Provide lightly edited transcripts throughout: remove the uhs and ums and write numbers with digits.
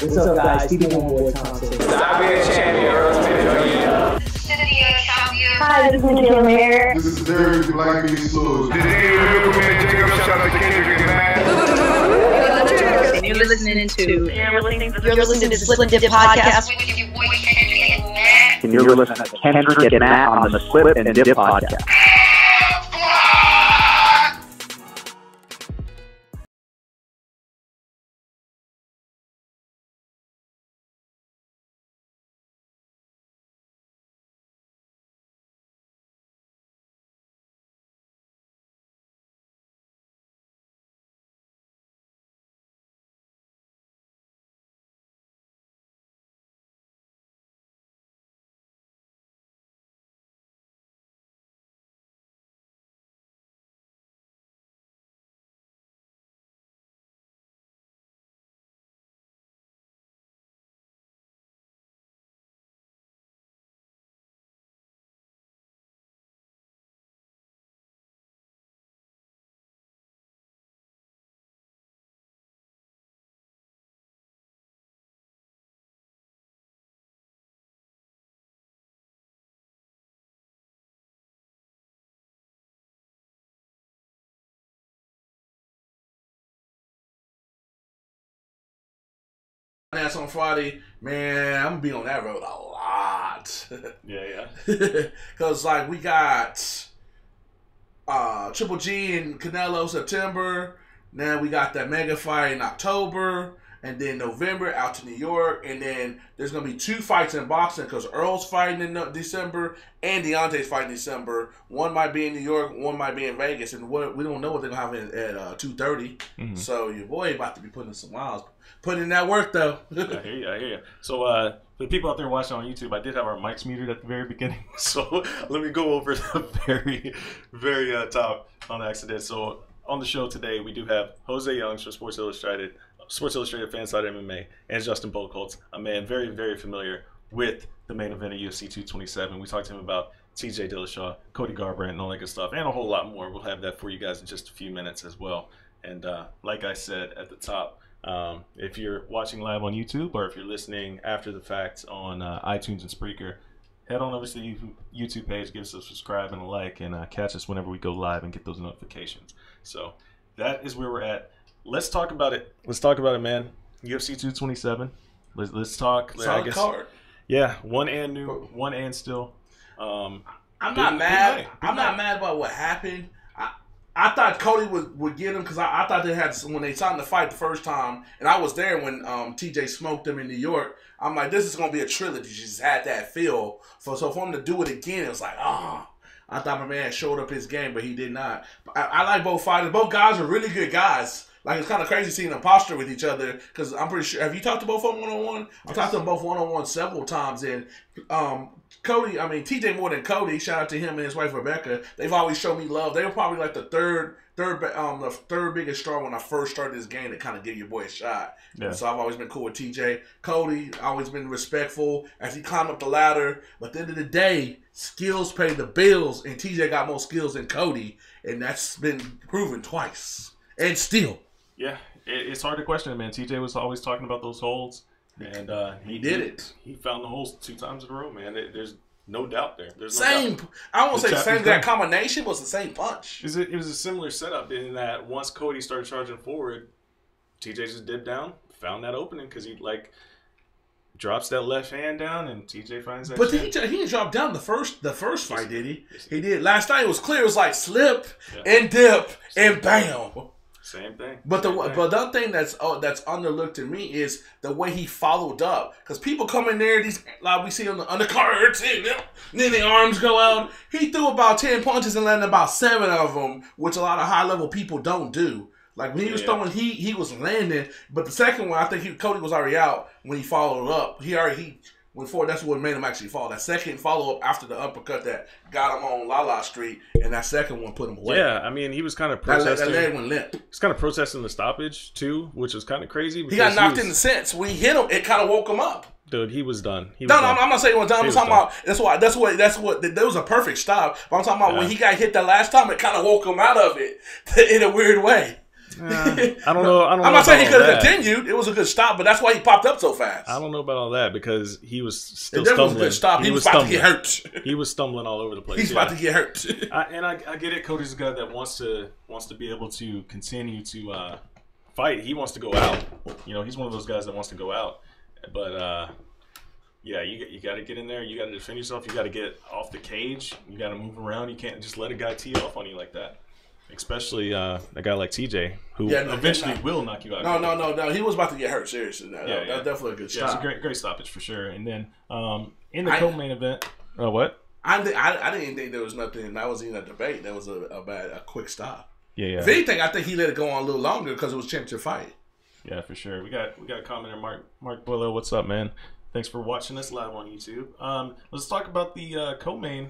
What's up, guys? Tito Johnson. I'll be a champion. Hi, this is St-Pierre. This is Darren Blackbeard Slow. Today we're recommending Jacob. Shout out to Kendrick and Matt. And you're listening to Slip and Dip Podcast. And you're listening to Kendrick and Matt on the Slip and Dip Podcast. That's on Friday, man. I'm gonna be on that road a lot. Yeah. Cause like we got Triple G and Canelo September. Now we got that mega fight in October, and then November out to New York, and then there's gonna be 2 fights in boxing because Earl's fighting in December and Deontay's fighting in December. One might be in New York, one might be in Vegas, and we don't know what they're gonna have at 2:30. Mm-hmm. So your boy about to be putting some miles. Putting in that work, though. I hear you. So, for the people out there watching on YouTube, I did have our mics muted at the very beginning. So, let me go over the very top on accident. So, on the show today, we do have Jose Youngs from Sports Illustrated Fanside MMA, and Justin Buchholz, a man very, very familiar with the main event of UFC 227. We talked to him about TJ Dillashaw, Cody Garbrandt, and all that good stuff, and a whole lot more. We'll have that for you guys in just a few minutes as well. And like I said at the top, if you're watching live on YouTube or if you're listening after the fact on iTunes and Spreaker, head on over to the YouTube page, give us a subscribe and a like, and catch us whenever we go live and get those notifications. So that is where we're at. Let's talk about it. Man. UFC 227. Let's talk. Solid card. Yeah, one and new, one and still. I'm not mad. I'm not mad about what happened. I thought Cody would get him because I thought they had when they signed the fight the first time, and I was there when TJ smoked him in New York. I'm like, this is gonna be a trilogy. She just had that feel. So for him to do it again, it was like, I thought my man showed up his game, but he did not. I like both fighters. Both guys are really good guys. Like, it's kind of crazy seeing them posture with each other because I'm pretty sure. Have you talked to both of them one-on-one? I've talked to them both one-on-one several times. And TJ more than Cody. Shout out to him and his wife Rebecca. They've always shown me love. They were probably like the third biggest star when I first started this game to kind of give your boy a shot. Yeah. So I've always been cool with TJ. Cody, always been respectful as he climbed up the ladder. But at the end of the day, skills pay the bills, and TJ got more skills than Cody, and that's been proven twice. And still. Yeah, it's hard to question it, man. TJ was always talking about those holds, and he did it. He found the holes 2 times in a row, man. There's no doubt there. There's no same. doubt. I won't say same. That combination was the same punch. It was a similar setup in that once Cody started charging forward, TJ just dipped down, found that opening because he drops that left hand down, and TJ finds that. But he didn't drop down the first fight, did he? He did. Last night it was clear. It was like slip and dip and bam. Same thing. But the other thing that's underlooked to me is the way he followed up. Because people come in there, these like we see on the undercards, and then the arms go out. He threw about 10 punches and landed about 7 of them, which a lot of high level people don't do. Like when he was throwing, he was landing. But the second one, I think Cody was already out when he followed up. That's what made him actually fall. That second follow-up after the uppercut that got him on La Street, and that second one put him away. Yeah, I mean, he was kind of protesting. That leg went limp. He's kind of protesting the stoppage, too, which was kind of crazy. He got knocked in the sense. When he hit him, it kind of woke him up. Dude, he was done. I'm not saying he was done. I'm talking about that was a perfect stop. But I'm talking about when he got hit the last time, it kind of woke him out of it in a weird way. I don't know. I'm not saying he could have continued. It was a good stop, but that's why he popped up so fast. I don't know about all that because he was still It stumbling. was a good stop. He was about to get hurt. He was stumbling all over the place. He's about to get hurt. I get it. Cody's a guy that wants to be able to continue to fight. He wants to go out. You know, he's one of those guys that wants to go out. But yeah, you got to get in there. You got to defend yourself. You got to get off the cage. You got to move around. You can't just let a guy tee off on you like that. Especially a guy like TJ, who eventually will knock you out. No. He was about to get hurt. Seriously, that's definitely a good stop. It's a great stoppage for sure. And then in the co-main event, what? I didn't think there was nothing. That was even a debate. That was a quick stop. Yeah. If anything, I think he let it go on a little longer because it was a championship fight. Yeah, for sure. We got a commenter, Mark Boyle. What's up, man? Thanks for watching us live on YouTube. Let's talk about the co-main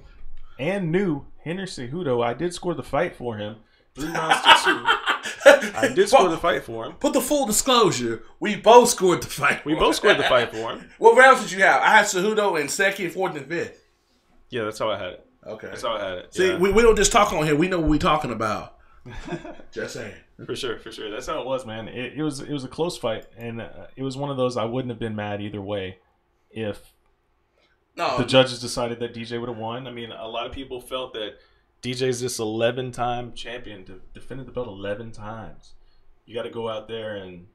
and new Henry Cejudo. I did score the fight for him, 3 rounds to 2. I did score the fight for him. Put the full disclosure. We both scored the fight. We both scored the fight for him. What rounds did you have? I had Cejudo in second, fourth, and fifth. Yeah, that's how I had it. Okay, that's how I had it. See, yeah. we don't just talk on here. We know what we're talking about. Just saying. For sure. That's how it was, man. It was a close fight, and it was one of those I wouldn't have been mad either way if the judges decided that DJ would have won. I mean, a lot of people felt that DJ's this 11-time champion, defended the belt 11 times. You got to go out there and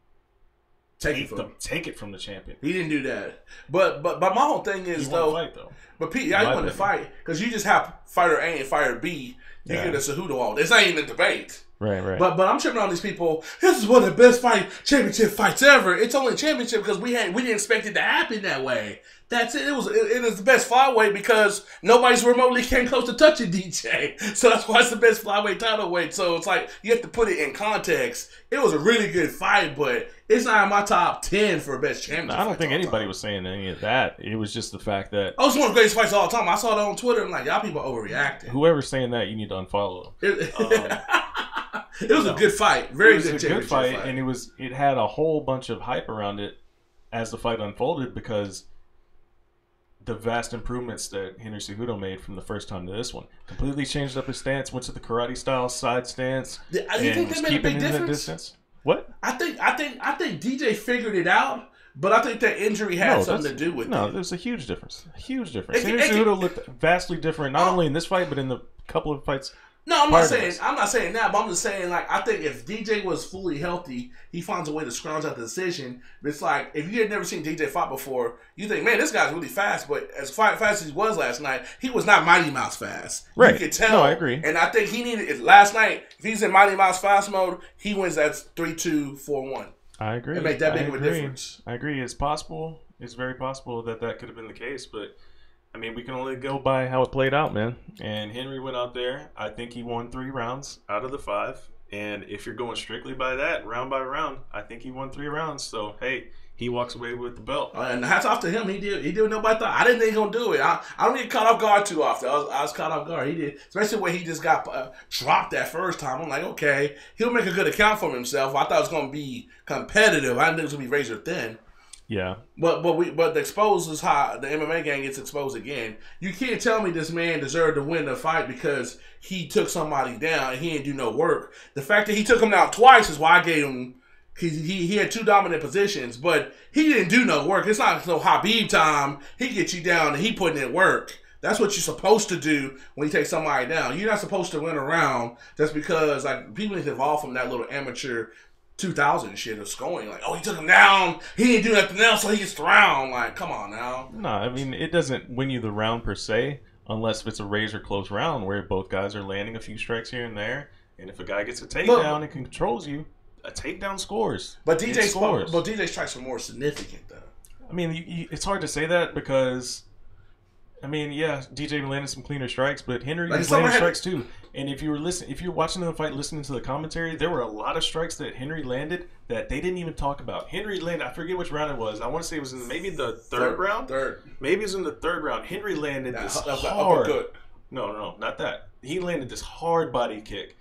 take it from the champion. He didn't do that. But my whole thing is he won the fight, though. But Pete, I won the fight because you just have fighter A and fighter B. You get a Cejudo all. This ain't even a debate. Right. But I'm tripping on these people. This is one of the best championship fights ever. It's only a championship because we didn't expect it to happen that way. That's it. It is the best flyweight because nobody's remotely came close to touching DJ. So that's why it's the best flyweight title weight. So it's like you have to put it in context. It was a really good fight, but it's not in my top 10 for best championship. I don't think anybody was saying any of that. It was just the fact that it's one of the greatest fights of all time. I saw it on Twitter. I'm like, y'all people overreacting. Whoever's saying that, you need to unfollow them. It was a good fight. Very good fight, and it had a whole bunch of hype around it as the fight unfolded because the vast improvements that Henry Cejudo made from the first time to this one. Completely changed up his stance, went to the karate style side stance. You think that made a big difference? What? I think DJ figured it out, but I think that injury had something to do with it. No, there's a huge difference. Henry Cejudo looked vastly different, not only in this fight, but in the couple of fights. No, I'm not saying that, but I'm just saying, like, I think if DJ was fully healthy, he finds a way to scrounge out the decision. But it's like, if you had never seen DJ fight before, you think, man, this guy's really fast. But as fast as he was last night, he was not Mighty Mouse fast. Right. You could tell. No, I agree. And I think he needed, last night, if he's in Mighty Mouse fast mode, he wins that 3-2-4-1. I agree. It made that big of a difference. I agree. It's possible. It's very possible that could have been the case, but I mean, we can only go by how it played out, man. And Henry went out there. I think he won 3 rounds out of the 5. And if you're going strictly by that, round by round, I think he won 3 rounds. So, hey, he walks away with the belt. And hats off to him. He did what nobody thought. I didn't think he was going to do it. I don't get caught off guard too often. I was caught off guard. He did. Especially when he just got dropped that first time. I'm like, okay, he'll make a good account for himself. I thought it was going to be competitive. I didn't think it was going to be razor thin. Yeah, but the expose is how the MMA gang gets exposed again. You can't tell me this man deserved to win the fight because he took somebody down and he didn't do no work. The fact that he took him down twice is why I gave him. He had 2 dominant positions, but he didn't do no work. It's not no Habib time. He gets you down and he putting in work. That's what you're supposed to do when you take somebody down. You're not supposed to run around just because like people need to evolve from that little amateur 2000 shit of scoring. Like, oh, he took him down. He didn't do nothing else, so he gets the round. Like, come on now. No, I mean, it doesn't win you the round per se, unless if it's a razor close round where both guys are landing a few strikes here and there. And if a guy gets a takedown and controls you, a takedown scores. But DJ strikes are more significant, though. I mean, it's hard to say that because, I mean, yeah, DJ landed some cleaner strikes, but Henry was landing strikes too. And if you were watching the fight, listening to the commentary, there were a lot of strikes that Henry landed that they didn't even talk about. Henry landed, I forget which round it was. I want to say it was in maybe the third round. Maybe it was in the 3rd round. Henry landed this hard. No, not that. He landed this hard body kick.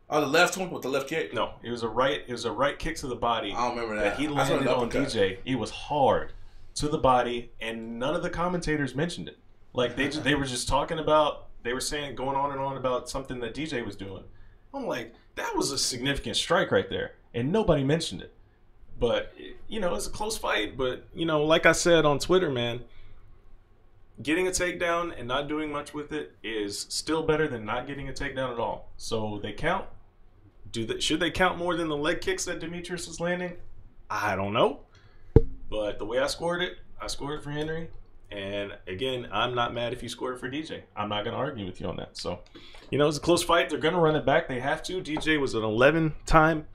Oh, the left one with the left kick? No, it was a right kick to the body. I don't remember that. He landed on DJ. It was hard to the body, and none of the commentators mentioned it. Like they were just talking about. They were saying, going on and on about something that DJ was doing. I'm like, that was a significant strike right there, and nobody mentioned it. But, you know, it's a close fight. But, you know, like I said on Twitter, man, getting a takedown and not doing much with it is still better than not getting a takedown at all. So they count. Should they count more than the leg kicks that Demetrious is landing? I don't know. But the way I scored it for Henry. And again, I'm not mad if you scored it for DJ. I'm not going to argue with you on that. So, you know, it's a close fight. They're going to run it back. They have to. DJ was an 11-time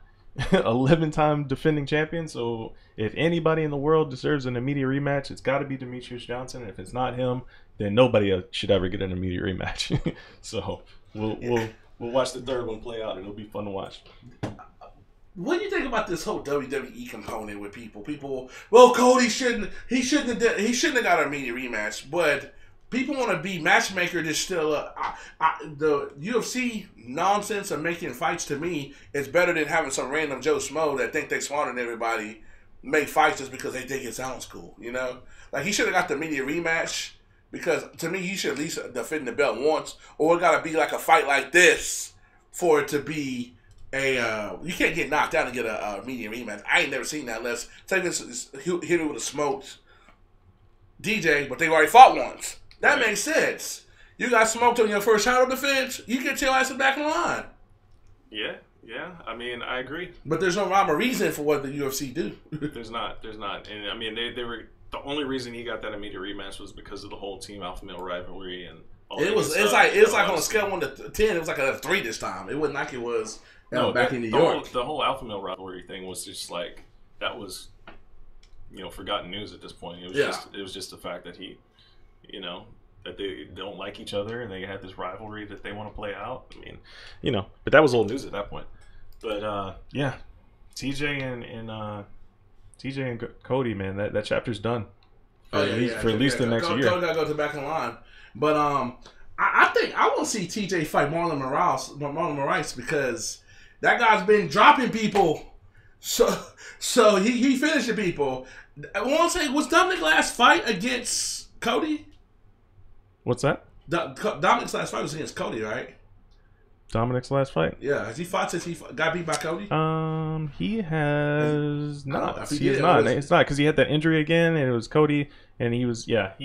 defending champion. So if anybody in the world deserves an immediate rematch, it's got to be Demetrious Johnson. And if it's not him, then nobody should ever get an immediate rematch. So we'll watch the third one play out. It'll be fun to watch. What do you think about this whole WWE component with people? Well, Cody shouldn't have got an immediate rematch, but people want to be matchmaker. That's still the UFC nonsense of making fights. To me, is better than having some random Joe Schmo that think they smarter than everybody make fights just because they think it sounds cool. You know, like he should have got the immediate rematch because to me he should at least defend the belt once, or it got to be like a fight like this for it to be. You can't get knocked out and get a immediate rematch. I ain't never seen that unless Henry would have smoked DJ, but they already fought once. That makes sense. You got smoked on your first title defense, you get your ass back in line. Yeah. I mean, I agree. But there's no rhyme or reason for what the UFC do. There's not. And I mean, they were the only reason he got that immediate rematch was because of the whole team alpha male rivalry and. It's like on a scale of 1 to 10, it was like a 3 this time. It wasn't like it was. Back in New York. The whole alpha male rivalry thing was just like that was, you know, forgotten news at this point. It was just the fact that that they don't like each other and they had this rivalry that they want to play out. I mean, you know, but that was old news at that point. But TJ and Cody, man, that chapter's done for at least the next year. Cody gotta go to back in line, but I think I want to see TJ fight Marlon Moraes because. That guy's been dropping people, so he finishing people. I want to say, was Dominick's last fight against Cody? What's that? Dominick's last fight was against Cody, right? Dominick's last fight? Yeah. Has he fought since he got beat by Cody? He has not. He has not. It's not because he had that injury again, and it was Cody, and he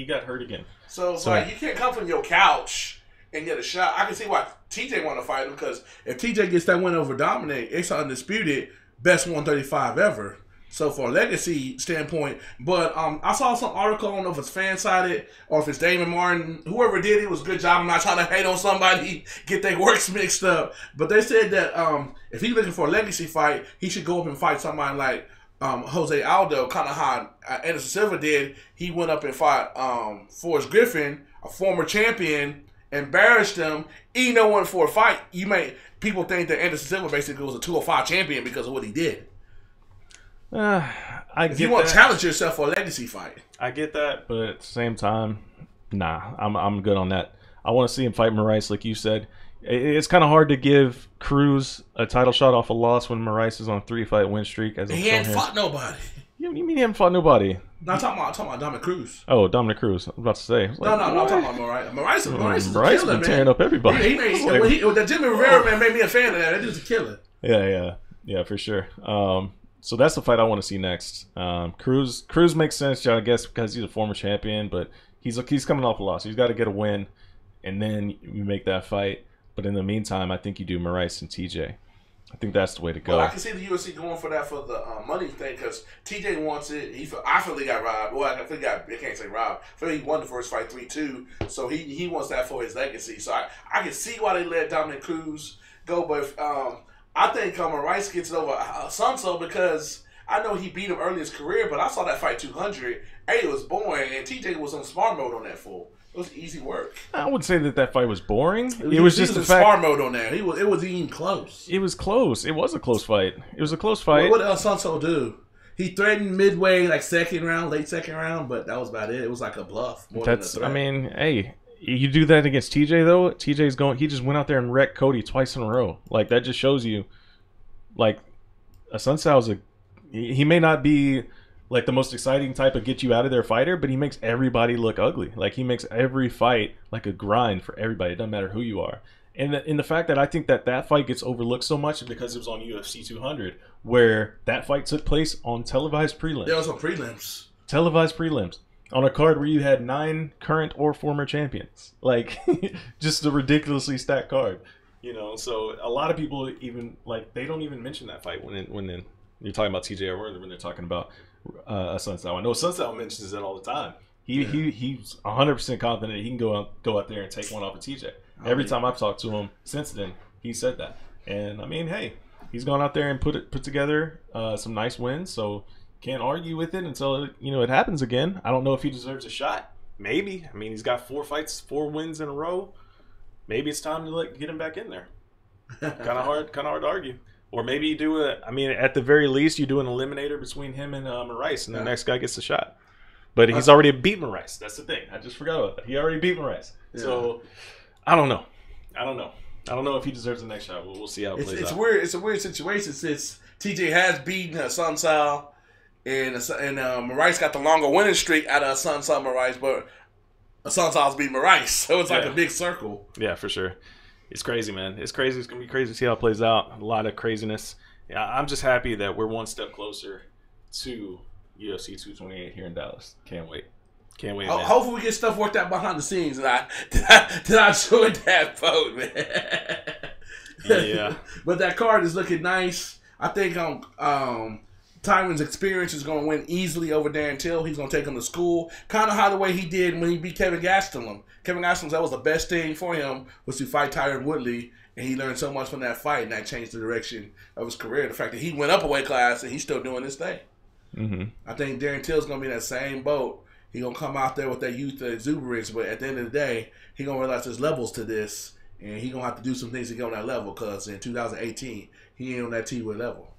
got hurt again. So like, you can't come from your couch and get a shot. I can see why TJ want to fight him because if TJ gets that win over Dominick, it's undisputed best 135 ever. So for a legacy standpoint, but I saw some article, I don't know if it's fan-sided or if it's Damon Martin. Whoever did it was a good job. I'm not trying to hate on somebody, get their works mixed up. But they said that if he's looking for a legacy fight, he should go up and fight somebody like Jose Aldo, kind of how Anderson Silva did. He went up and fought Forrest Griffin, a former champion, embarrassed him. He went for a fight. People think that Anderson Silva basically was a 205 champion because of what he did. If you want to challenge yourself for a legacy fight, I get that, but at the same time, nah, I'm good on that. I want to see him fight Moraes, like you said. It's kind of hard to give Cruz a title shot off a loss when Moraes is on a 3-fight win streak. He ain't fought nobody. You mean he haven't fought nobody? No, I'm talking about Dominick Cruz. Oh, Dominick Cruz. I was about to say. No, I'm talking about Moraes. Moraes is a killer, man. Tearing up everybody. That Jimmy Rivera man made me a fan of that. That dude's a killer. Yeah, for sure. So that's the fight I want to see next. Cruz makes sense, I guess, because he's a former champion, but he's coming off a loss. He's got to get a win, and then you make that fight. But in the meantime, I think you do Moraes and TJ. I think that's the way to go. Well, I can see the UFC going for that for the money thing because TJ wants it. I feel he got robbed. Well, I can't say robbed. I feel he won the first fight 3-2, so he wants that for his legacy. So I can see why they let Dominick Cruz go, but I think Moraes gets it over Sanso because I know he beat him early in his career, but I saw that fight 200. It was boring, and TJ was on smart mode on that fool. It was easy work. I wouldn't say that fight was boring. It was just the fact. Smart mode on that. It was even close. It was close. It was a close fight. It was a close fight. What else Sanso do? He threatened midway, like late second round, but that was about it. It was like a bluff. I mean, hey. You do that against TJ though. TJ's going. He just went out there and wrecked Cody twice in a row. Like that just shows you, like, a Sunsal's he may not be like the most exciting type of get you out of there fighter, but he makes everybody look ugly. Like he makes every fight like a grind for everybody. It doesn't matter who you are. And in the fact that I think that fight gets overlooked so much because it was on UFC 200, where that fight took place on televised prelims. There was some prelims. Televised prelims on a card where you had 9 current or former champions. Like, just a ridiculously stacked card. So a lot of people even they don't even mention that fight when you're talking about TJ or when they're talking about Sunsao. I know Sunsao mentions it all the time. He's 100% confident he can go out there and take one off of TJ. Every time I've talked to him since then, he said that. And I mean, hey, he's gone out there and put together some nice wins. So can't argue with it until it happens again. I don't know if he deserves a shot. Maybe. I mean, he's got 4 fights, 4 wins in a row. Maybe it's time to get him back in there. Kind of hard to argue. Or maybe you do at the very least, you do an eliminator between him and Moraes, and the next guy gets a shot. But he's already beat Moraes. That's the thing. I just forgot about that. He already beat Moraes. Yeah. So I don't know. I don't know if he deserves the next shot. We'll see how it plays out. It's a weird situation since TJ has beaten Sunsao, and Moraes got the longer winning streak out of Sunsao Moraes, but Sunsao's beat Moraes, so it's like a big circle. Yeah, for sure. It's crazy, man. It's crazy. It's gonna be crazy to see how it plays out. A lot of craziness. Yeah, I'm just happy that we're one step closer to UFC 228 here in Dallas. Can't wait. Can't wait, man. Hopefully we get stuff worked out behind the scenes. And I joined that vote, man. Yeah. But that card is looking nice. I think Tyron's experience is going to win easily over Darren Till. He's going to take him to school. Kind of how the way he did when he beat Kevin Gastelum. Kevin Gastelum, that was the best thing for him, was to fight Tyron Woodley. And he learned so much from that fight, and that changed the direction of his career. The fact that he went up a weight class and he's still doing his thing. Mm-hmm. I think Darren Till's going to be in that same boat. He's going to come out there with that youth exuberance, but at the end of the day, he's going to realize there's levels to this, and he's going to have to do some things to get on that level, because in 2018, he ain't on that T-Wood level.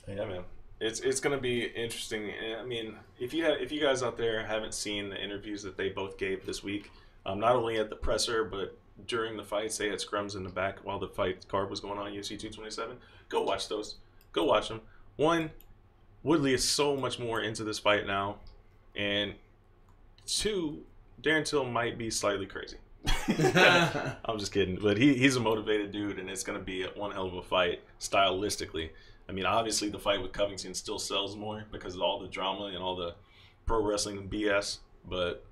Yeah, man. It's going to be interesting. I mean, if you guys out there haven't seen the interviews that they both gave this week, not only at the presser, but during the fights, they had scrums in the back while the fight card was going on, UFC 227. Go watch those. Go watch them. One, Woodley is so much more into this fight now. And 2, Darren Till might be slightly crazy. I'm just kidding. But he's a motivated dude, and it's going to be one hell of a fight stylistically. I mean, obviously the fight with Covington still sells more because of all the drama and all the pro wrestling BS. But,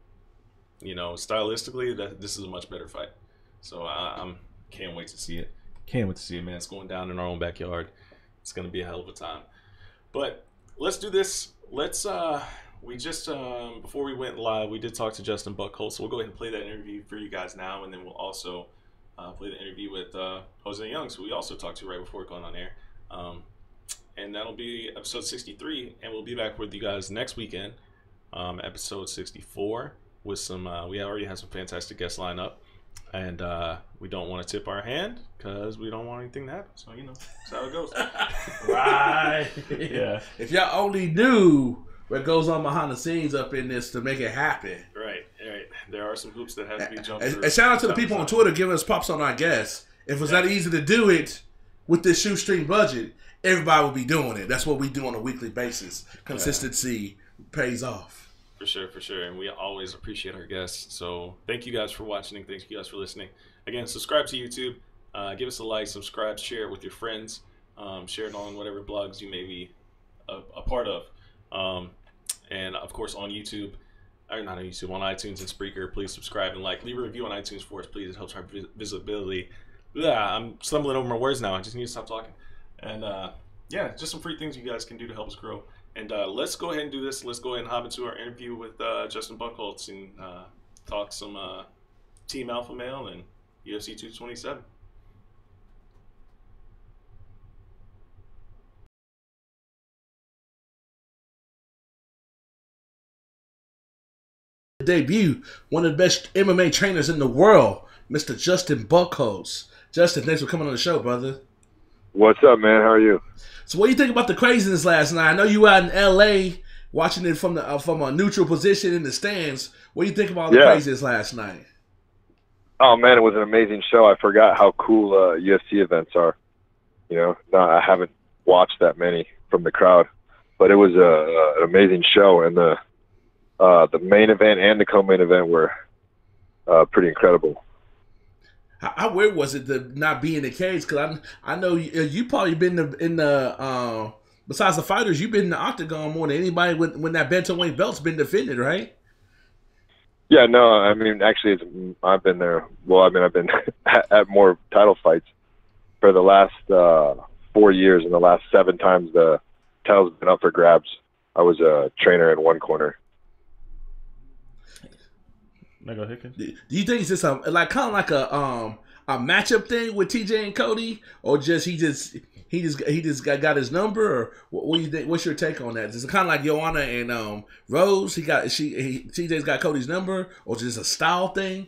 stylistically, this is a much better fight. So I can't wait to see it. Can't wait to see it, man. It's going down in our own backyard. It's going to be a hell of a time. But let's do this. Let's we just before we went live, we did talk to Justin Buchholz, so we'll go ahead and play that interview for you guys now, and then we'll also play the interview with Jose Youngs, who we also talked to right before going on air. And that'll be episode 63, and we'll be back with you guys next weekend, episode 64, with some we already have some fantastic guests lined up. And we don't want to tip our hand because we don't want anything to happen. So, that's how it goes. Right. Yeah. If y'all only knew what goes on behind the scenes up in this to make it happen. Right. There are some hoops that have to be jumped through. And shout out to the people on Twitter giving us props on our guests. If it was that easy to do it with this shoestring budget, everybody would be doing it. That's what we do on a weekly basis. Consistency pays off. For sure. And we always appreciate our guests. So thank you guys for watching, and thank you guys for listening. Again, subscribe to YouTube. Give us a like, subscribe, share it with your friends. Share it on whatever blogs you may be a part of. And, of course, on YouTube, or not on YouTube, on iTunes and Spreaker, please subscribe and like. Leave a review on iTunes for us, please. It helps our visibility. I'm stumbling over my words now. I just need to stop talking. And, just some free things you guys can do to help us grow. And let's go ahead and do this. Let's go ahead and hop into our interview with Justin Buchholz and talk some Team Alpha Male and UFC 227. Debut, one of the best MMA trainers in the world, Mr. Justin Buchholz. Justin, thanks for coming on the show, brother. What's up, man? How are you? So what do you think about the craziness last night? I know you were out in L.A. watching it from a neutral position in the stands. What do you think about the craziness last night? Oh, man, it was an amazing show. I forgot how cool UFC events are. I haven't watched that many from the crowd. But it was an amazing show, and the main event and the co-main event were pretty incredible. How weird was it to not be in the cage? Because I know you probably been in the besides the fighters, you've been in the octagon more than anybody when that bantamweight belt's been defended, right? Yeah, no, I mean, actually, I've been there. Well, I mean, I've been at more title fights for the last 4 years, and the last 7 times the title's been up for grabs. I was a trainer in one corner. Do you think it's just kind of like a matchup thing with TJ and Cody, or just he just got his number, or what do you think? What's your take on that? Is it kind of like Joanna and Rose? TJ's got Cody's number, or just a style thing?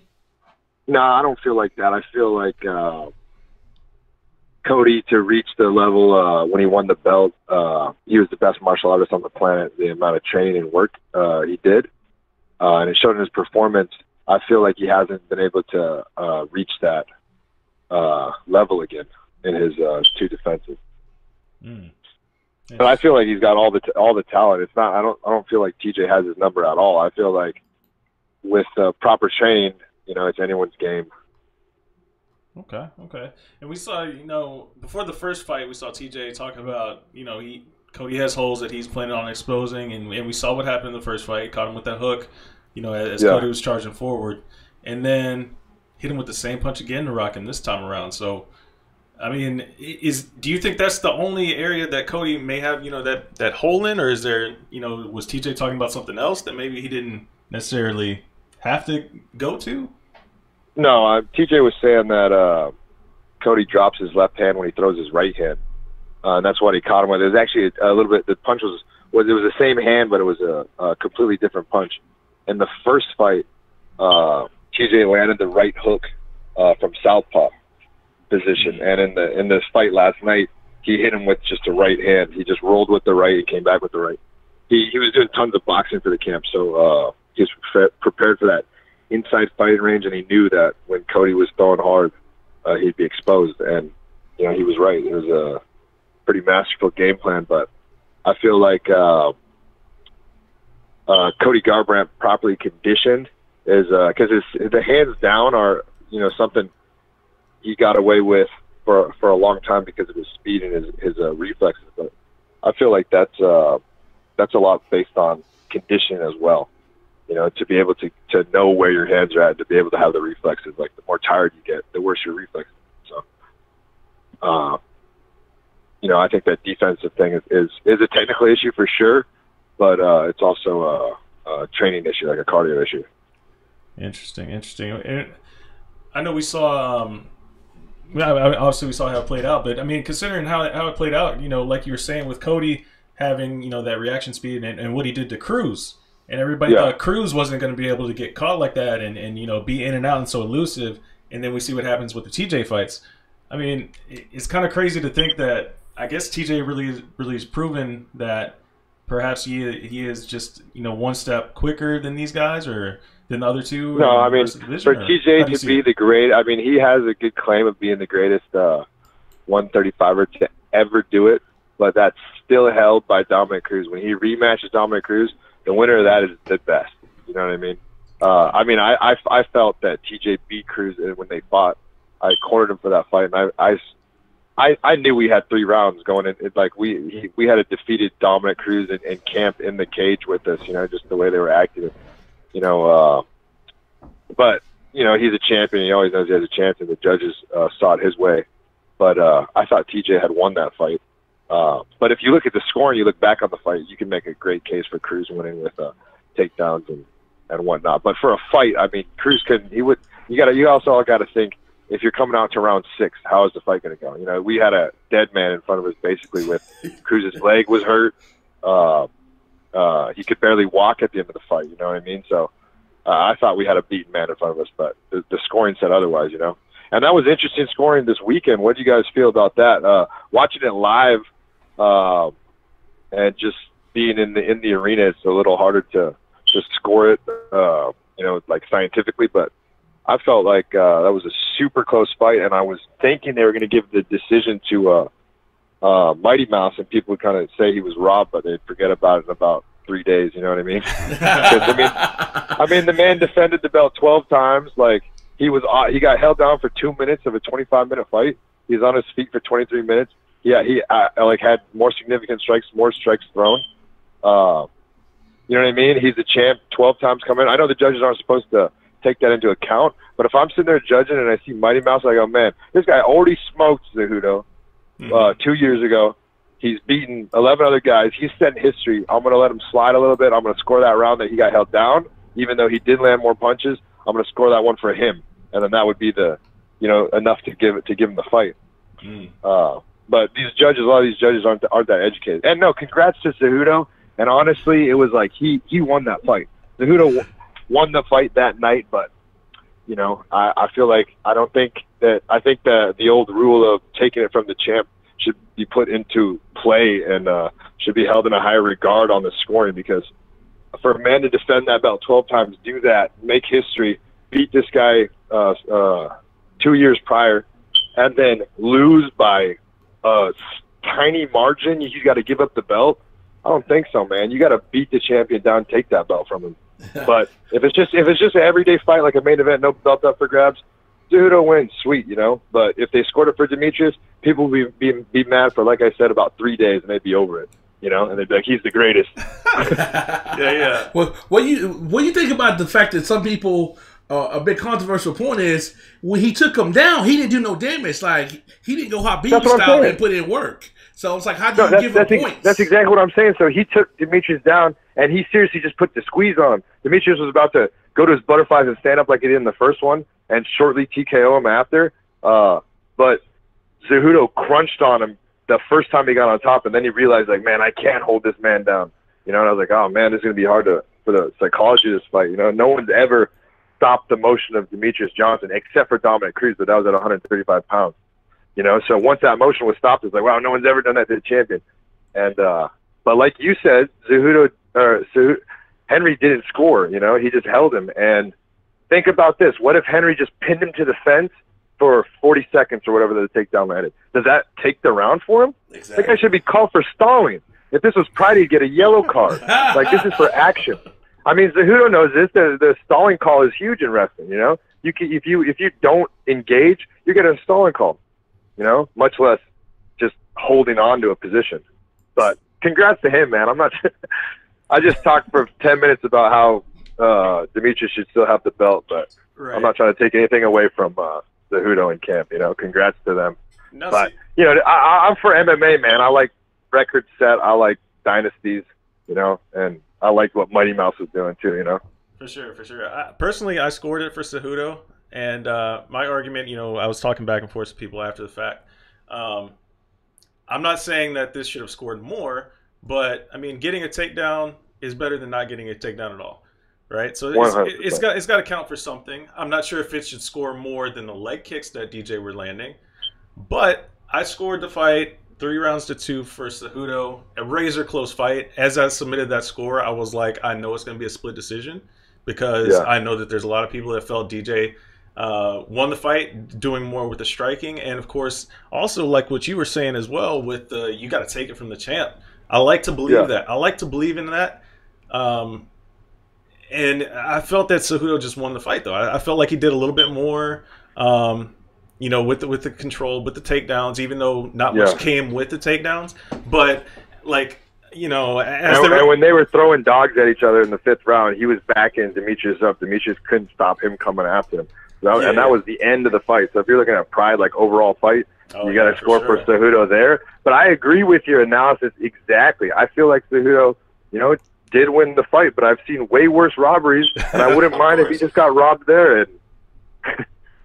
No, I don't feel like that. I feel like Cody, to reach the level when he won the belt, he was the best martial artist on the planet. The amount of training and work he did, and it showed in his performance. I feel like he hasn't been able to reach that level again in his 2 defenses. But I feel like he's got all the talent. It's not. I don't feel like TJ has his number at all. I feel like with proper training, it's anyone's game. Okay. And we saw, before the first fight, we saw TJ talk about, Cody has holes that he's planning on exposing, and we saw what happened in the first fight. Caught him with that hook, as Cody was charging forward, and then hit him with the same punch again to rock him this time around. So, I mean, do you think that's the only area that Cody may have, that hole in, or is there, was TJ talking about something else that maybe he didn't necessarily have to go to? No, TJ was saying that Cody drops his left hand when he throws his right hand, and that's what he caught him with. It was actually a little bit. The punch was the same hand, but it was a completely different punch. In the first fight, TJ landed the right hook from southpaw position, and in this fight last night, he hit him with just a right hand. He just rolled with the right and came back with the right. He was doing tons of boxing for the camp, so he was prepared for that inside fighting range, and he knew that when Cody was throwing hard, he'd be exposed, and he was right. It was a pretty masterful game plan, but I feel like Cody Garbrandt properly conditioned is because the hands down are something he got away with for a long time because of his speed and his reflexes, but I feel like that's a lot based on conditioning as well. To be able to know where your hands are at, to be able to have the reflexes. Like, the more tired you get, the worse your reflexes. So, I think that defensive thing is a technical issue for sure, but it's also a training issue, like a cardio issue. Interesting. And I know we saw, obviously we saw how it played out, but I mean, considering how it played out, like you were saying with Cody having, that reaction speed and what he did to Cruz. And everybody thought Cruz wasn't going to be able to get caught like that and be in and out and so elusive. And then we see what happens with the TJ fights. I mean, it's kind of crazy to think that I guess TJ really has proven that perhaps he is just, one step quicker than these guys or than the other two. No, I mean, for TJ to be the great, I mean, he has a good claim of being the greatest 135er to ever do it. But that's still held by Dominick Cruz. When he rematches Dominick Cruz, the winner of that is the best. You know what I mean? I felt that TJ beat Cruz when they fought. I cornered him for that fight, and I knew we had 3 rounds going in. Like we had a defeated Dominick Cruz in camp in the cage with us. Just the way they were acting. But he's a champion. He always knows he has a chance, and the judges saw it his way. But I thought TJ had won that fight. But if you look at the score and you look back on the fight, you can make a great case for Cruz winning with takedowns and whatnot. But for a fight, I mean, Cruz couldn't. He would. You also got to think, if you're coming out to round 6, how is the fight going to go? We had a dead man in front of us basically with Cruz's leg was hurt. He could barely walk at the end of the fight. You know what I mean? So I thought we had a beaten man in front of us, but the scoring said otherwise. And that was interesting scoring this weekend. What do you guys feel about that? Watching it live. And just being in the arena, it's a little harder to score it, like scientifically. But I felt like that was a super close fight, and I was thinking they were going to give the decision to Mighty Mouse, and people would kind of say he was robbed, but they'd forget about it in about 3 days. You know what I mean? 'Cause, I mean, the man defended the belt 12 times. Like, he got held down for 2 minutes of a 25-minute fight. He was on his feet for 23 minutes. Yeah, he had more significant strikes, more strikes thrown. You know what I mean? He's a champ 12 times coming. I know the judges aren't supposed to take that into account, but if I'm sitting there judging and I see Mighty Mouse, I go, man, this guy already smoked Cejudo 2 years ago. He's beaten 11 other guys. He's set in history. I'm going to let him slide a little bit. I'm going to score that round that he got held down, even though he did land more punches. I'm going to score that one for him, and then that would be the, enough to give him the fight. But these judges, a lot of these judges aren't that educated. And no, congrats to Cejudo. And honestly, it was like he won that fight. Cejudo won the fight that night, but I feel like I think that the old rule of taking it from the champ should be put into play and should be held in a higher regard on the scoring, because for a man to defend that belt 12 times, do that, make history, beat this guy 2 years prior, and then lose by a tiny margin, you got to give up the belt? I don't think so, man. You got to beat the champion down, take that belt from him. But if it's just an everyday fight, like a main event, no belt up for grabs, Cejudo wins, sweet, But if they scored it for Demetrious, people would be mad for, like I said, about 3 days, and they'd be over it, and they'd be like, he's the greatest. Yeah. Well, what do you think about the fact that some people, a big controversial point is, when he took him down, he didn't do no damage. Like, he didn't go Habib style and put in work. So it's like, how do you give him points? That's exactly what I'm saying. So he took Demetrious down, and he seriously just put the squeeze on him. Demetrious was about to go to his butterflies and stand up like he did in the first one, and shortly TKO him after. But Cejudo crunched on him the first time he got on top, and then he realized, like, man, I can't hold this man down. And I was like, oh, man, this is going to be hard for the psychology of this fight. No one's ever stopped the motion of Demetrious Johnson except for Dominick Cruz, but that was at 135 pounds. So once that motion was stopped, it's like, wow, no one's ever done that to the champion. And but like you said, Henry didn't score. He just held him. And think about this: what if Henry just pinned him to the fence for 40 seconds or whatever the takedown landed? Does that take the round for him? Exactly. I think I should be called for stalling. If this was Pride, he'd get a yellow card. Like, this is for action. I mean, Cejudo knows this. The stalling call is huge in wrestling. If you don't engage, you get a stalling call. Much less just holding on to a position. But congrats to him, man. I just talked for 10 minutes about how Demetrious should still have the belt, but right. I'm not trying to take anything away from Cejudo in camp. Congrats to them. No, but I'm for MMA, man. I like record set. I like dynasties. And I like what Mighty Mouse was doing too. For sure. Personally, I scored it for Cejudo. And my argument, I was talking back and forth to people after the fact. I'm not saying that this should have scored more, but I mean, getting a takedown is better than not getting a takedown at all, right? So it's got to count for something. I'm not sure if it should score more than the leg kicks that DJ were landing, but I scored the fight 3 rounds to 2 for Cejudo, a razor close fight. As I submitted that score, I was like, I know it's going to be a split decision, because I know that there's a lot of people that felt DJ won the fight, doing more with the striking, and of course also like what you were saying as well with you got to take it from the champ. I like to believe that. I like to believe in that. And I felt that Cejudo just won the fight, though. I felt like he did a little bit more, with the control, with the takedowns, even though not much came with the takedowns. But like, and when they were throwing dogs at each other in the 5th round, he was backing Demetrious up. Demetrious couldn't stop him coming after him. That was the end of the fight. So if you're looking at Pride, like overall fight, you got to score for Cejudo there. But I agree with your analysis exactly. I feel like Cejudo, did win the fight, but I've seen way worse robberies, and I wouldn't mind if he just got robbed there. And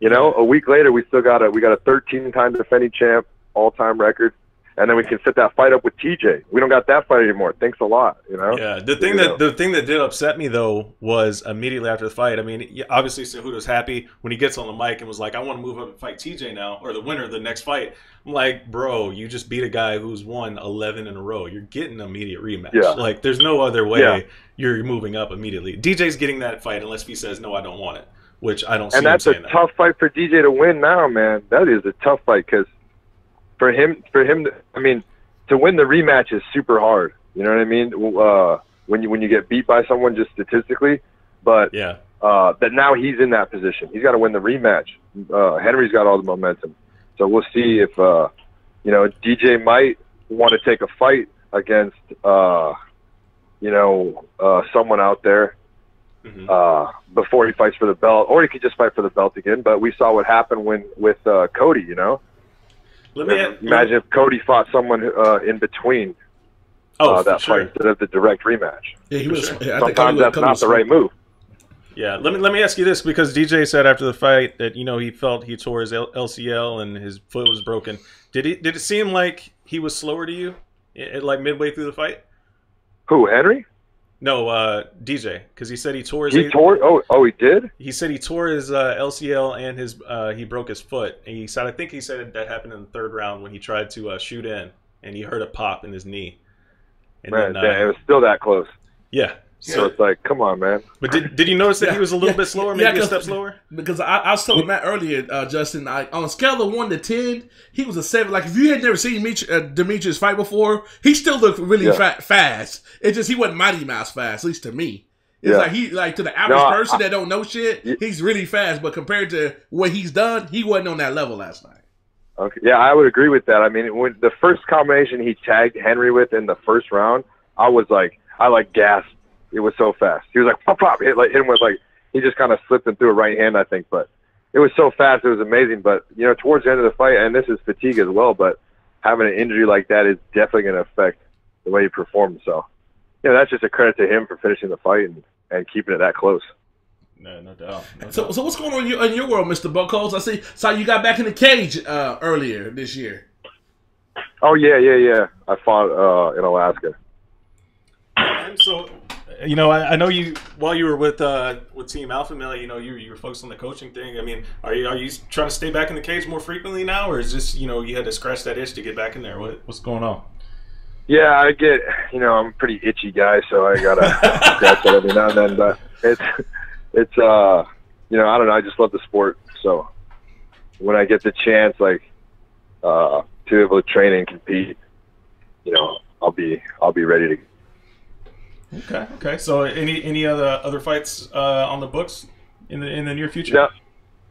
a week later, we got a 13-time defending champ, all-time record. And then we can set that fight up with TJ. We don't got that fight anymore. Thanks a lot, Yeah, the thing that did upset me though was immediately after the fight. I mean, obviously Cejudo's happy when he gets on the mic and was like, "I want to move up and fight TJ now, or the winner of the next fight." I'm like, bro, you just beat a guy who's won 11 in a row. You're getting an immediate rematch. Yeah. Like, there's no other way you're moving up immediately. DJ's getting that fight unless he says, "No, I don't want it," which I don't see him saying that. And that's a tough fight for DJ to win now, man. That is a tough fight because. For him, I mean, to win the rematch is super hard. You know what I mean? When you get beat by someone just statistically, but that now he's in that position. He's got to win the rematch. Henry's got all the momentum. So we'll see if, DJ might want to take a fight against, someone out there before he fights for the belt, or he could just fight for the belt again. But we saw what happened with Cody, Imagine if Cody fought someone in between that fight instead of the direct rematch. Yeah, he was. Sure. Sometimes that's not the right move. Yeah, let me ask you this, because DJ said after the fight that he felt he tore his LCL and his foot was broken. Did it seem like he was slower to you, like midway through the fight? Who, Henry? No, DJ, because he said he tore his. He tore. Oh, he did. He said he tore his LCL and his he broke his foot. And he said, I think he said that happened in the third round when he tried to shoot in and he heard a pop in his knee. And man, then, it was still that close. Yeah. So it's like, come on, man. But did you notice that he was a little bit slower, maybe a step slower? Because I was telling Matt earlier, Justin, on a scale of 1 to 10, he was a 7. Like, if you had never seen Demetrious fight before, he still looked really fast. It's just he wasn't Mighty Mouse fast, at least to me. It's like to the average person that don't know shit, he's really fast. But compared to what he's done, he wasn't on that level last night. Okay, yeah, I would agree with that. I mean, when the first combination he tagged Henry with in the first round, I gasped. It was so fast. He was like, pop, pop. Hit him with he just kind of slipped and threw a right hand, I think. But it was so fast. It was amazing. But, towards the end of the fight, and this is fatigue as well, but having an injury like that is definitely going to affect the way he performs. So, that's just a credit to him for finishing the fight and keeping it that close. No doubt. So what's going on in your world, Mr. Buchholz? I saw you got back in the cage earlier this year. Oh, yeah. I fought in Alaska. So, I know you while you were with Team Alpha Male, you were focused on the coaching thing. I mean, are you trying to stay back in the cage more frequently now, or is this you had to scratch that itch to get back in there? What's going on? Yeah, I get I'm a pretty itchy guy, so I gotta scratch it every now and then. But it's I don't know. I just love the sport, so when I get the chance, to be able to train and compete, I'll be ready to. Okay. So any other fights on the books in the near future?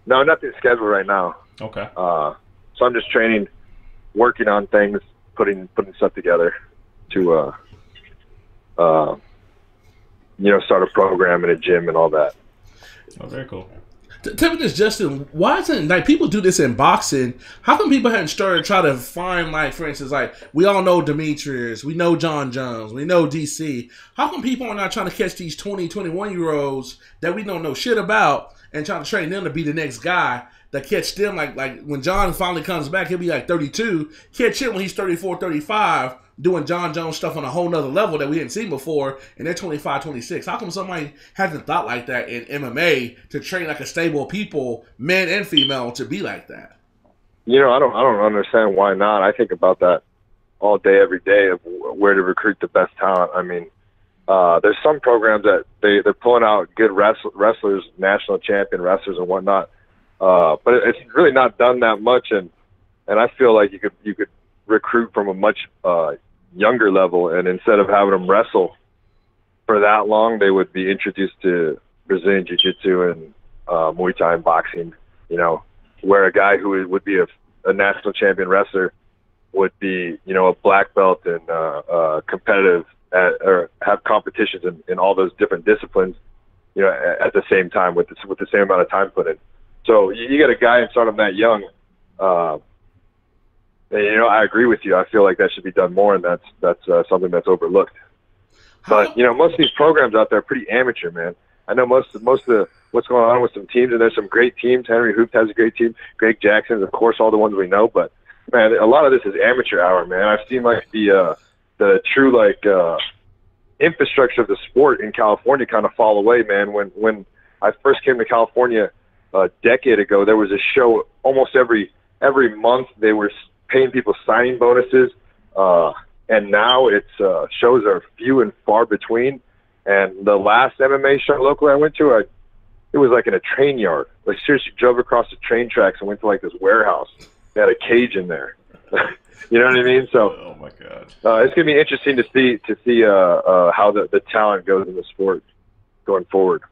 No, nothing scheduled right now. Okay. So I'm just training, working on things, putting stuff together to start a program in a gym and all that. Oh, very cool. Tell me this, Justin. Why isn't people do this in boxing? How come people haven't started trying to find for instance, we all know Demetrious, we know Jon Jones, we know DC. How come people are not trying to catch these 20, 21-year-olds that we don't know shit about and trying to train them to be the next guy? That catch them like when Jon finally comes back, he'll be 32. Catch him when he's 34, 35, doing Jon Jones stuff on a whole nother level that we hadn't seen before, and they're 25, 26. How come somebody hasn't thought like that in MMA to train a stable of people, men and female, to be like that? I don't understand why not. I think about that all day, every day of where to recruit the best talent. I mean, there's some programs that they're pulling out good wrestlers, national champion wrestlers and whatnot. But it's really not done that much, and I feel like you could recruit from a much younger level, and instead of having them wrestle for that long, they would be introduced to Brazilian Jiu-Jitsu and Muay Thai and boxing. Where a guy who would be a national champion wrestler would be a black belt and competitive or have competitions in all those different disciplines. At the same time with the same amount of time put in. So you get a guy and start him that young. I agree with you. I feel like that should be done more, and that's something that's overlooked. But most of these programs out there are pretty amateur, man. I know most of what's going on with some teams, and there's some great teams. Henry Hoopt has a great team. Greg Jackson's, of course, all the ones we know. But man, a lot of this is amateur hour, man. I've seen the true infrastructure of the sport in California kind of fall away, man. When I first came to California a decade ago, there was a show almost every month. They were paying people signing bonuses, and now shows are few and far between. And the last MMA show locally I went to, it was in a train yard. Seriously, drove across the train tracks and went to this warehouse. They had a cage in there. You know what I mean? So, oh my God, it's gonna be interesting to see how the talent goes in the sport going forward.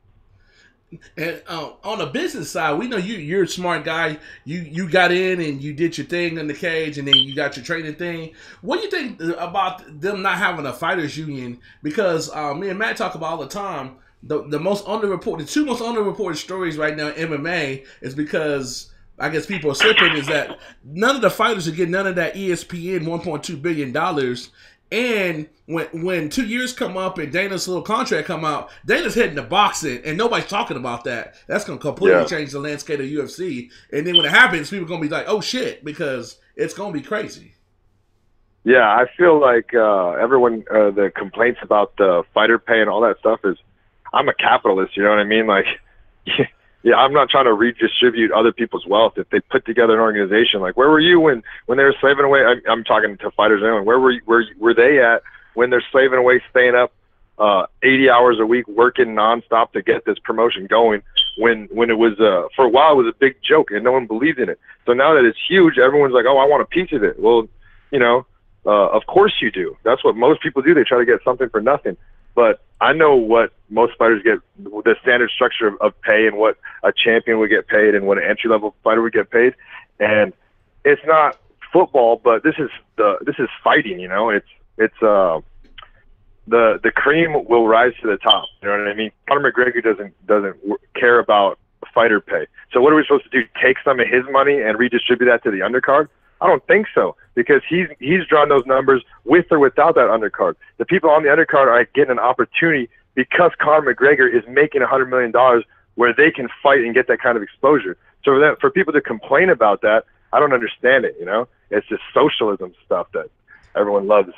And on the business side, we know you're a smart guy. You got in and you did your thing in the cage, and then you got your training thing. What do you think about them not having a fighters union? Because me and Matt talk about all the time. The two most underreported stories right now in MMA is because I guess people are slipping is that none of the fighters are getting none of that ESPN $1.2 billion. And when 2 years come up and Dana's little contract come out, Dana's heading to boxing, and nobody's talking about that. That's going to completely change the landscape of UFC. And then when it happens, people are going to be like, oh, shit, because it's going to be crazy. Yeah, I feel like everyone, the complaints about the fighter pay and all that stuff is, I'm a capitalist, you know what I mean? Like, yeah, I'm not trying to redistribute other people's wealth. If they put together an organization, like where were you when they were slaving away? I'm talking to fighters anyway. Where were they at when they're slaving away, staying up 80 hours a week, working nonstop to get this promotion going? When it was for a while, it was a big joke and no one believed in it. So now that it's huge, everyone's like, oh, I want a piece of it. Well, you know, of course you do. That's what most people do. They try to get something for nothing. But I know what most fighters get, the standard structure of pay and what a champion would get paid and what an entry-level fighter would get paid. And it's not football, but this is fighting, you know. It's the cream will rise to the top. You know what I mean? Conor McGregor doesn't care about fighter pay. So what are we supposed to do? Take some of his money and redistribute that to the undercard? I don't think so, because he's drawn those numbers with or without that undercard. The people on the undercard are getting an opportunity because Conor McGregor is making $100 million where they can fight and get that kind of exposure. So for people to complain about that, I don't understand it, you know? It's just socialism stuff that everyone loves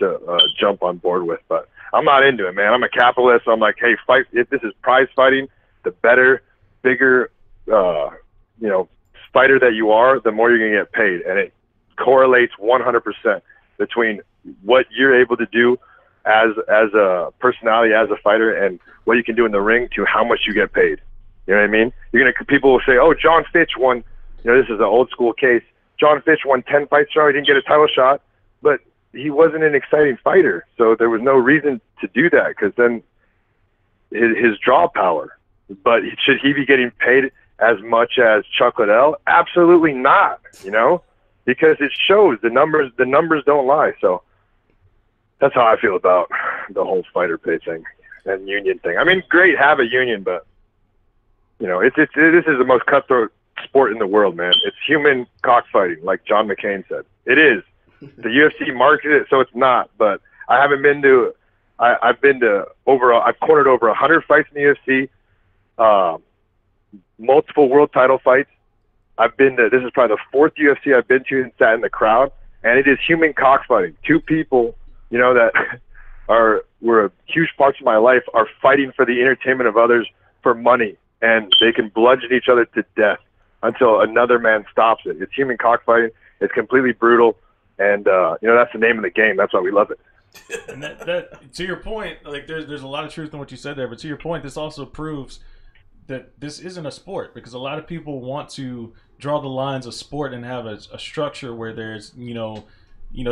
to jump on board with. But I'm not into it, man. I'm a capitalist. I'm like, hey, fight. If this is prize fighting, the better, bigger, you know, fighter that you are, the more you're going to get paid. And it correlates 100% between what you're able to do as a personality, as a fighter, and what you can do in the ring to how much you get paid. You know what I mean? People will say, oh, Jon Fitch won, you know, this is an old school case. Jon Fitch won 10 fights strong. He didn't get a title shot, but he wasn't an exciting fighter. So there was no reason to do that, because then his draw power. But should he be getting paid as much as Chuck Liddell? Absolutely not, you know, because it shows the numbers don't lie. So that's how I feel about the whole fighter pay thing and union thing. I mean, great, have a union, but you know, this is the most cutthroat sport in the world, man. It's human cockfighting, like John McCain said. It is. The UFC marketed it, so it's not. But I haven't been to. I've cornered over 100 fights in the UFC. Multiple world title fights. This is probably the fourth UFC I've been to and sat in the crowd, and it is human cockfighting. Two people, you know, that were huge parts of my life are fighting for the entertainment of others for money, and they can bludgeon each other to death until another man stops it. It's human cockfighting. It's completely brutal, and you know, that's the name of the game. That's why we love it. And that to your point, like there's a lot of truth in what you said there, but to your point, this also proves that this isn't a sport, because a lot of people want to draw the lines of sport and have a structure where there's, you know,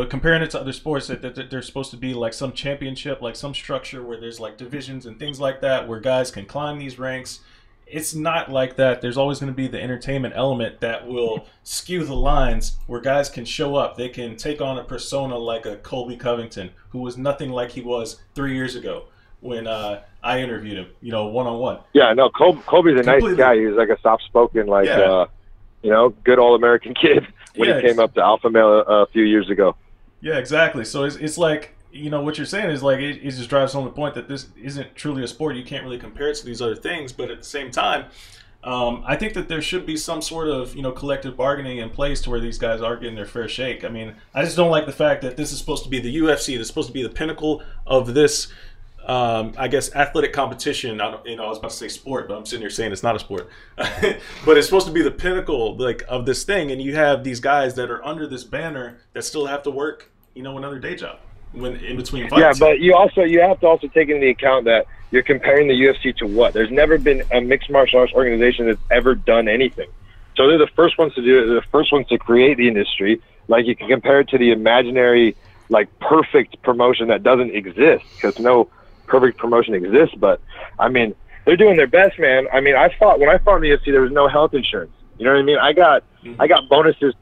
comparing it to other sports, that there's supposed to be like some championship, like some structure where there's like divisions and things like that, where guys can climb these ranks. It's not like that. There's always going to be the entertainment element that will skew the lines, where guys can show up. They can take on a persona like a Colby Covington, who was nothing like he was 3 years ago when I interviewed him, you know, one-on-one. Yeah, no, Colby's a nice guy. He was like a soft-spoken, like, you know, good all-American kid when he came up to Alpha Male a few years ago. Yeah, exactly. So it's like, you know, what you're saying is like, it just drives home the point that this isn't truly a sport. You can't really compare it to these other things, but at the same time, I think that there should be some sort of, you know, collective bargaining in place to where these guys are getting their fair shake. I mean, I just don't like the fact that this is supposed to be the UFC. This is supposed to be the pinnacle of this, I guess, athletic competition. I was about to say sport, but I'm sitting here saying it's not a sport. But it's supposed to be the pinnacle, like, of this thing, and you have these guys that are under this banner that still have to work, you know, another day job when in between fights. Yeah, but you have to also take into account that you're comparing the UFC to what? There's never been a mixed martial arts organization that's ever done anything. So they're the first ones to do it. They're the first ones to create the industry. Like, you can compare it to the imaginary, like, perfect promotion that doesn't exist, because no perfect promotion exists. But I mean, they're doing their best, man. I mean, when I fought in the UFC, there was no health insurance. You know what I mean? I got bonuses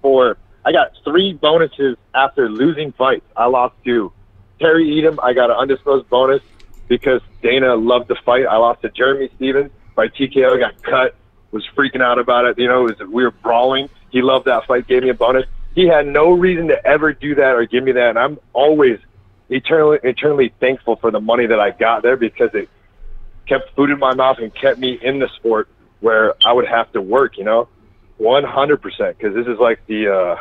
I got 3 bonuses after losing fights. I lost to Terry Edom. I got an undisclosed bonus because Dana loved the fight. I lost to Jeremy Stevens by TKO. Got cut. Was freaking out about it. You know, we were brawling. He loved that fight. Gave me a bonus. He had no reason to ever do that or give me that, and I'm always eternally thankful for the money that I got there because it kept food in my mouth and kept me in the sport where I would have to work, you know, 100%. Because this is like this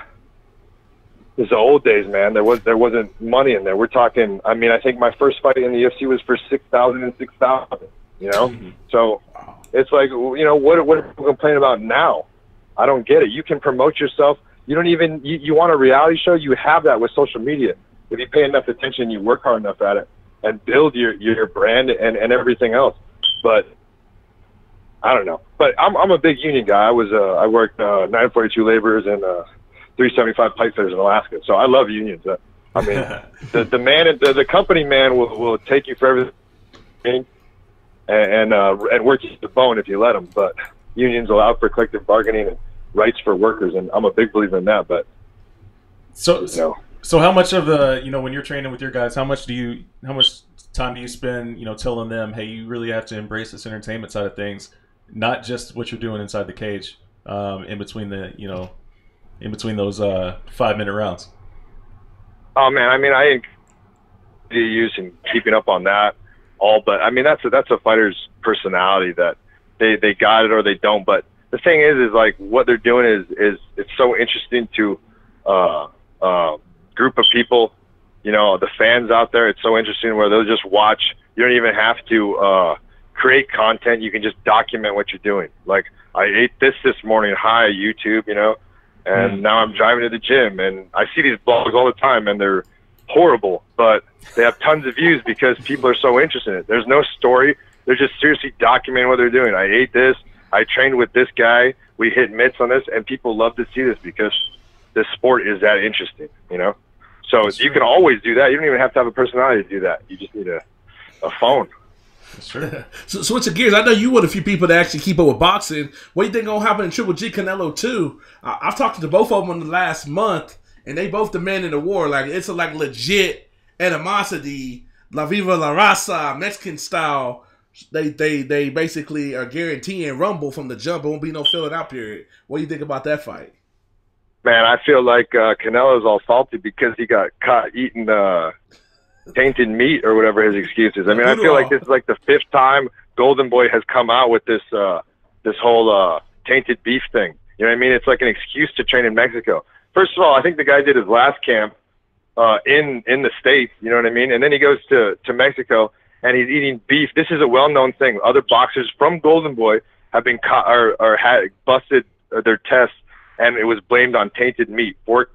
is the old days, man. There wasn't money in there. We're talking. I mean, I think my first fight in the UFC was for $6,000 and $6,000. You know, so it's like, you know, what are people complaining about now? I don't get it. You can promote yourself. You don't even, you want a reality show, you have that with social media. If you pay enough attention, you work hard enough at it and build your brand and everything else. But I don't know. But I'm a big union guy. I worked 942 laborers and 375 pipefitters in Alaska. So I love unions. I mean, the company man will take you for everything and work you to the bone if you let them. But unions allow for collective bargaining and rights for workers, and I'm a big believer in that. But so how much of the, you know, when you're training with your guys, how much time do you spend, you know, telling them, hey, you really have to embrace this entertainment side of things, not just what you're doing inside the cage, in between those 5-minute rounds? Oh man, I mean, I use and keeping up on that all, but I mean that's a fighter's personality that they got it or they don't. But the thing is like what they're doing is it's so interesting to group of people, you know, the fans out there. It's so interesting where they'll just watch. You don't even have to create content. You can just document what you're doing. Like, I ate this morning. Hi, YouTube, you know, and now I'm driving to the gym, and I see these blogs all the time, and they're horrible, but they have tons of views because people are so interested in it. There's no story. They're just seriously documenting what they're doing. I ate this. I trained with this guy. We hit mitts on this, and people love to see this because this sport is that interesting, you know? So you can always do that. You don't even have to have a personality to do that. You just need a phone. Sure. So switching gears, I know you with a few people that actually keep up with boxing. What do you think gonna happen in Triple G Canelo 2? I've talked to both of them in the last month, and they both demanding the war. Like, it's a like legit animosity, La Viva La Raza, Mexican style. They basically are guaranteeing Rumble from the jump. It won't be no filling out period. What do you think about that fight? Man, I feel like Canelo's all salty because he got caught eating tainted meat or whatever his excuse is. I mean, I feel like this is like the 5th time Golden Boy has come out with this this whole tainted beef thing. You know what I mean? It's like an excuse to train in Mexico. First of all, I think the guy did his last camp in the States. You know what I mean? And then he goes to Mexico and he's eating beef. This is a well-known thing. Other boxers from Golden Boy have been caught or had busted their tests, and it was blamed on tainted meat or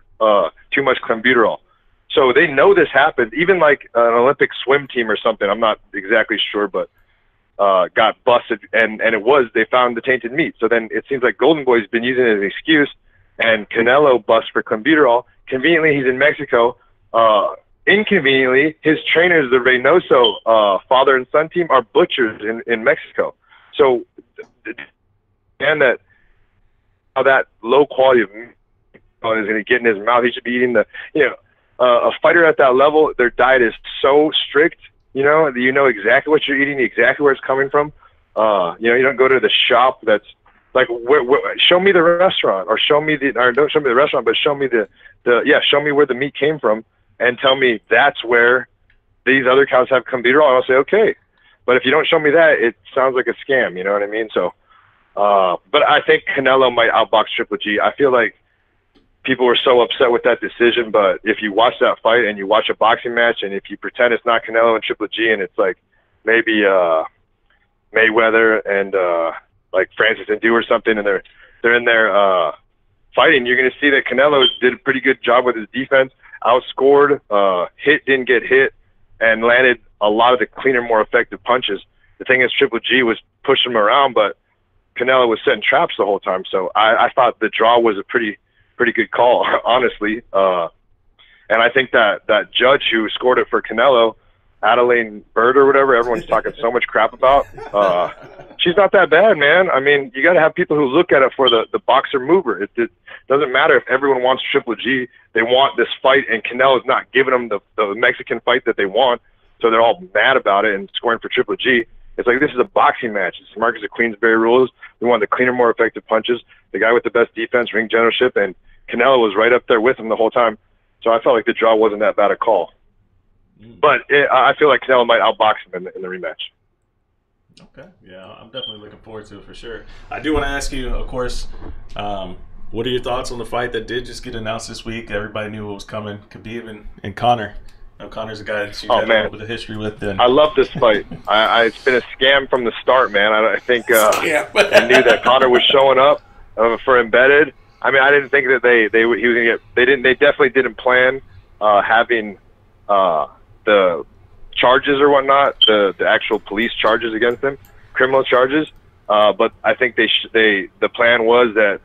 too much clenbuterol. So they know this happened. Even like an Olympic swim team or something, I'm not exactly sure, but got busted, and they found the tainted meat. So then it seems like Golden Boy's been using it as an excuse, and Canelo bust for clenbuterol. Conveniently, he's in Mexico. Inconveniently, his trainers, the Reynoso father and son team, are butchers in Mexico. So, and that how that low quality of meat is going to get in his mouth. He should be eating a fighter at that level. Their diet is so strict. You know exactly what you're eating, exactly where it's coming from. You don't go to the shop that's like, show me the restaurant, or don't show me the restaurant, but show me show me where the meat came from, and tell me that's where these other cows have clenbuterol. I'll say okay, but if you don't show me that, it sounds like a scam. You know what I mean? So, but I think Canelo might outbox Triple G. I feel like people were so upset with that decision, but if you watch that fight and you watch a boxing match, and if you pretend it's not Canelo and Triple G, and it's like maybe Mayweather and like Francis Ngannou or something, and they're in there fighting, you're going to see that Canelo did a pretty good job with his defense, outscored, didn't get hit, and landed a lot of the cleaner, more effective punches. The thing is, Triple G was pushing him around, but Canelo was setting traps the whole time. So I thought the draw was a pretty good call, honestly. And I think that judge who scored it for Canelo Adeline Bird or whatever everyone's talking so much crap about. She's not that bad, man. I mean, you got to have people who look at it for the boxer mover. It doesn't matter if everyone wants Triple G. They want this fight, and Canelo's not giving them the Mexican fight that they want, so they're all mad about it and scoring for Triple G. It's like, this is a boxing match. It's Marcus of Queensberry rules. We want the cleaner, more effective punches, the guy with the best defense, ring generalship, and Canelo was right up there with him the whole time. So I felt like the draw wasn't that bad a call. But I feel like Canelo might outbox him in the rematch. Okay, yeah, I'm definitely looking forward to it for sure. I do want to ask you, of course, what are your thoughts on the fight that did just get announced this week? Everybody knew it was coming. Khabib and Conor. Connor's a guy that you had a little bit of history with. And I love this fight. It's been a scam from the start, man. I think I knew that Conor was showing up for embedded. I mean, I didn't think that he was gonna get. They definitely didn't plan having the charges or whatnot, the actual police charges against him, criminal charges. But I think the plan was that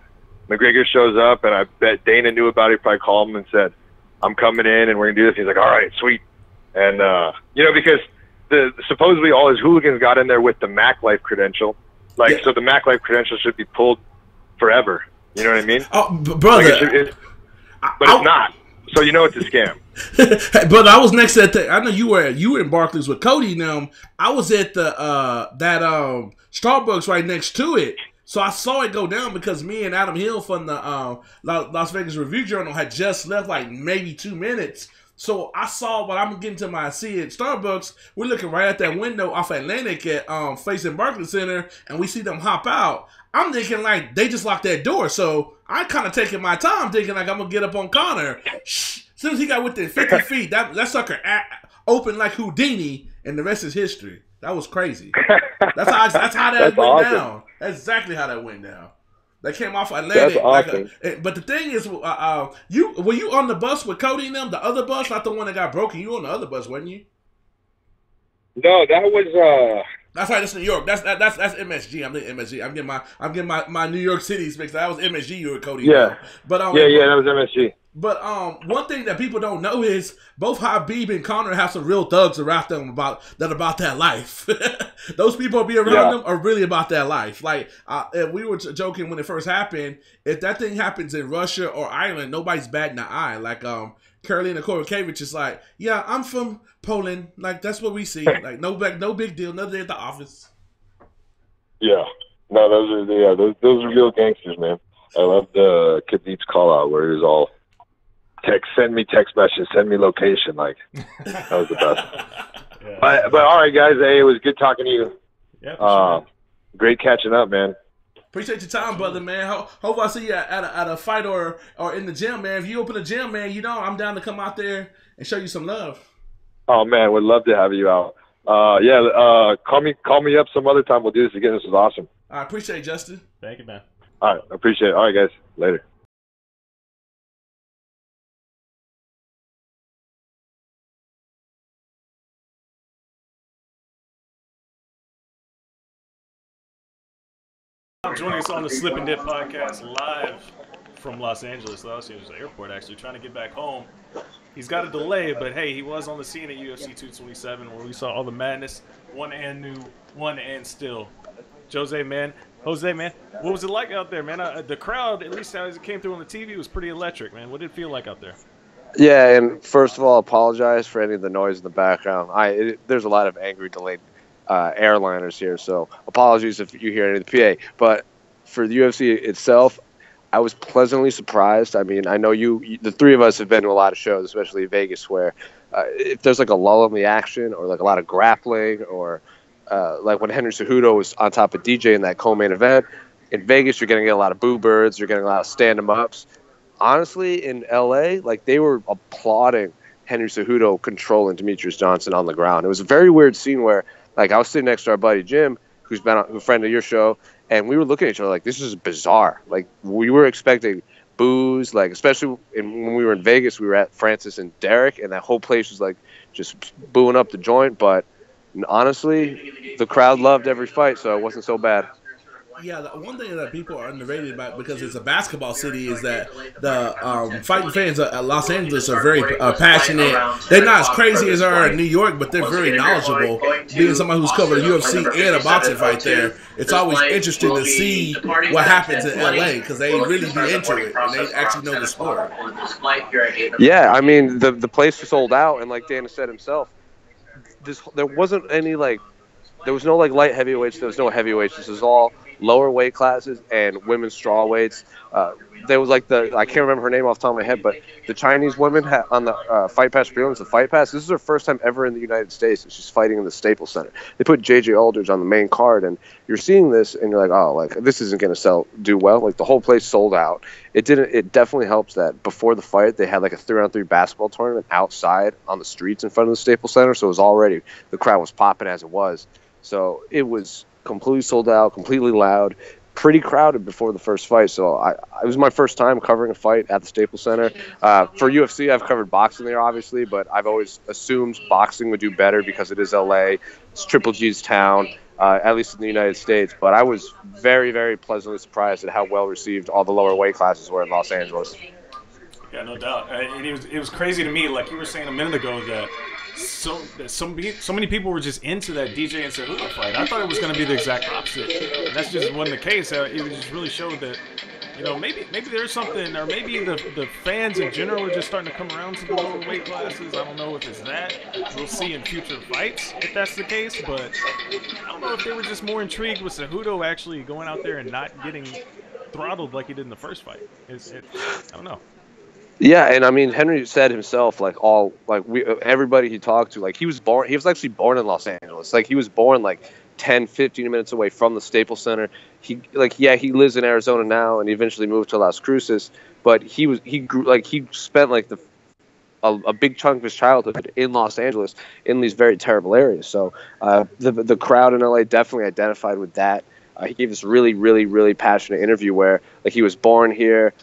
McGregor shows up, and I bet Dana knew about it. He probably called him and said, "I'm coming in, and we're gonna do this." He's like, "All right, sweet." And because supposedly all his hooligans got in there with the Mac Life credential, so the Mac Life credential should be pulled forever. You know what I mean? Oh, brother, but it's not. So you know it's a scam. But I was next at I know you were in Barclays with Cody. Now I was at the Starbucks right next to it, so I saw it go down because me and Adam Hill from the Las Vegas Review Journal had just left like maybe 2 minutes. So I saw what I'm getting to my seat at Starbucks. We're looking right at that window off Atlantic at facing Barclays Center, and we see them hop out. I'm thinking like they just locked that door, so I kind of taking my time, thinking like I'm gonna get up on Conor. As soon as he got within 50 feet, that sucker opened like Houdini, and the rest is history. That was crazy. That's how that went down. That's exactly how that went down. They came off Atlantic. That's awesome. But the thing is, were you on the bus with Cody and them? The other bus, not the one that got broken. You on the other bus, wasn't you? No, that was That's right. That's New York. That's MSG. I'm the MSG. I'm getting my New York City's mixed. That was MSG. You were Cody. Yeah. But that was MSG. But one thing that people don't know is both Khabib and Conor have some real thugs around them about that life. Those people be around them are really about that life. Like if we were joking when it first happened, if that thing happens in Russia or Ireland, nobody's batting an eye. Like Karolina Kowalkiewicz is like, yeah, I'm from Poland. Like that's what we see. Like no big deal. Nothing at the office. Yeah, no, those are real gangsters, man. I love the Khabib's call out where he was all send me text messages, send me location. Like that was the best. Yeah. But all right, guys. Hey, it was good talking to you. Yeah, sure. Great catching up, man. Appreciate your time, brother, man. Hope I see you at a fight or in the gym, man. If you open a gym, man, I'm down to come out there and show you some love. Oh man, would love to have you out. Call me up some other time. We'll do this again. This is awesome. I appreciate it, Justin. Thank you, man. All right, appreciate it. All right, guys. Later. Joining us on the Slip and Dip podcast live from Los Angeles Airport, actually trying to get back home. He's got a delay, but hey, he was on the scene at UFC 227 where we saw all the madness, one and new, one and still. Jose, man, what was it like out there, man? The crowd, at least as it came through on the TV, was pretty electric, man. What did it feel like out there? Yeah, and first of all, apologize for any of the noise in the background. There's a lot of angry, delayed airliners here, so apologies if you hear any of the PA. But for the UFC itself, I was pleasantly surprised. I mean, I know the three of us have been to a lot of shows, especially Vegas, where if there's like a lull in the action or like a lot of grappling or like when Henry Cejudo was on top of DJ in that co-main event, in Vegas you're going to get a lot of boo birds, you're getting a lot of stand-em-ups. Honestly, in LA, like they were applauding Henry Cejudo controlling Demetrious Johnson on the ground. It was a very weird scene where like I was sitting next to our buddy Jim, who's been a friend of your show, and we were looking at each other like, this is bizarre. Like we were expecting boos, like especially when we were in Vegas, we were at Francis and Derek, and that whole place was like just booing up the joint. But honestly, the crowd loved every fight, so it wasn't so bad. Yeah, the one thing that people are underrated about, because it's a basketball city, is that the fighting fans at Los Angeles are very passionate. They're not as crazy as they are in New York, but they're very knowledgeable. Being somebody who's covered a UFC and a boxing fight there, it's always interesting to see what happens in LA, because they really be into it and they actually know the sport. Yeah, I mean, the place was sold out, and like Dana said himself, there wasn't any there was no light heavyweights, there was no heavyweights. This was all lower weight classes and women's strawweights. There was I can't remember her name off the top of my head, but the Chinese woman on the Fight Pass prelims, the Fight Pass, this is her first time ever in the United States, and she's fighting in the Staples Center. They put J.J. Aldridge on the main card, and you're seeing this, and you're like, oh, this isn't going to do well. Like, the whole place sold out. It definitely helps that before the fight, they had a 3-on-3 basketball tournament outside on the streets in front of the Staples Center, so the crowd was popping as it was. So it was completely sold out, completely loud, pretty crowded before the first fight. So it was my first time covering a fight at the Staples Center. For UFC, I've covered boxing there, obviously, but I've always assumed boxing would do better because it is LA. It's Triple G's town, at least in the United States. But I was very, very pleasantly surprised at how well received all the lower weight classes were in Los Angeles. Yeah, no doubt. It was crazy to me, like you were saying a minute ago, that so many people were just into that DJ and Cejudo fight. I thought it was going to be the exact opposite. And that's just wasn't the case. It just really showed that, maybe there's something, or maybe the fans in general are just starting to come around to the lower weight classes. I don't know if it's that. We'll see in future fights if that's the case, but I don't know if they were just more intrigued with Cejudo actually going out there and not getting throttled like he did in the first fight. I don't know. Yeah, and I mean, Henry said himself, everybody he talked to, he was actually born in Los Angeles. He was born 10, 15 minutes away from the Staples Center. He lives in Arizona now, and he eventually moved to Las Cruces, but he spent a big chunk of his childhood in Los Angeles in these very terrible areas. So the crowd in LA definitely identified with that. He gave this really, really, really passionate interview where he was born here.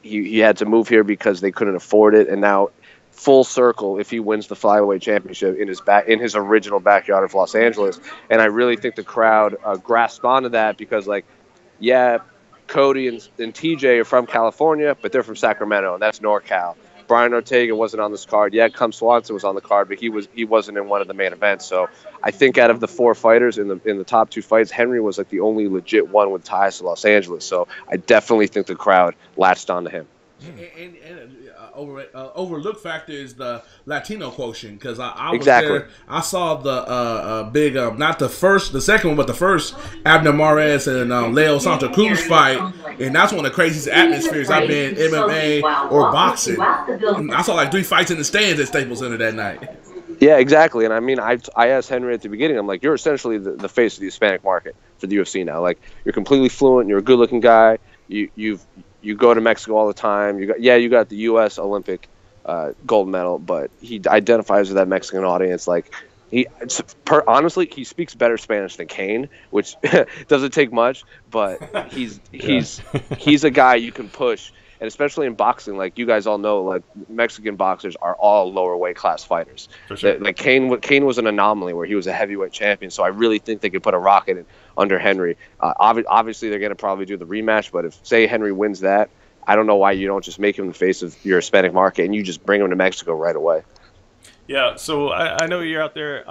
He had to move here because they couldn't afford it, and now full circle if he wins the flyweight championship in his original backyard of Los Angeles. And I really think the crowd grasped onto that because Cody and TJ are from California, but they're from Sacramento, and that's NorCal. Brian Ortega wasn't on this card. Yeah, Cum Swanson was on the card, but he wasn't in one of the main events. So I think out of the 4 fighters in the top 2 fights, Henry was the only legit one with ties to Los Angeles. So I definitely think the crowd latched onto him. And overlooked factor is the Latino quotient, because I was exactly there. I saw the big not the second one, but the first Abner Mares and Leo Santa Cruz fight, and that's one of the craziest atmospheres I've been in MMA or boxing. I saw 3 fights in the stands at Staples Center that night. Yeah, exactly. And I mean, I asked Henry at the beginning, I'm like, you're essentially the face of the Hispanic market for the UFC now. You're completely fluent. You're a good-looking guy. You go to Mexico all the time. You got the U.S. Olympic gold medal, but he identifies with that Mexican audience. Honestly, he speaks better Spanish than Kane, which doesn't take much, but he's a guy you can push. And especially in boxing, you guys all know, Mexican boxers are all lower weight class fighters. For sure. Kane was an anomaly where he was a heavyweight champion, so I really think they could put a rocket in under Henry. Obviously, they're going to probably do the rematch, but if, say, Henry wins that, I don't know why you don't just make him the face of your Hispanic market and you just bring him to Mexico right away. Yeah, so I know you're out there.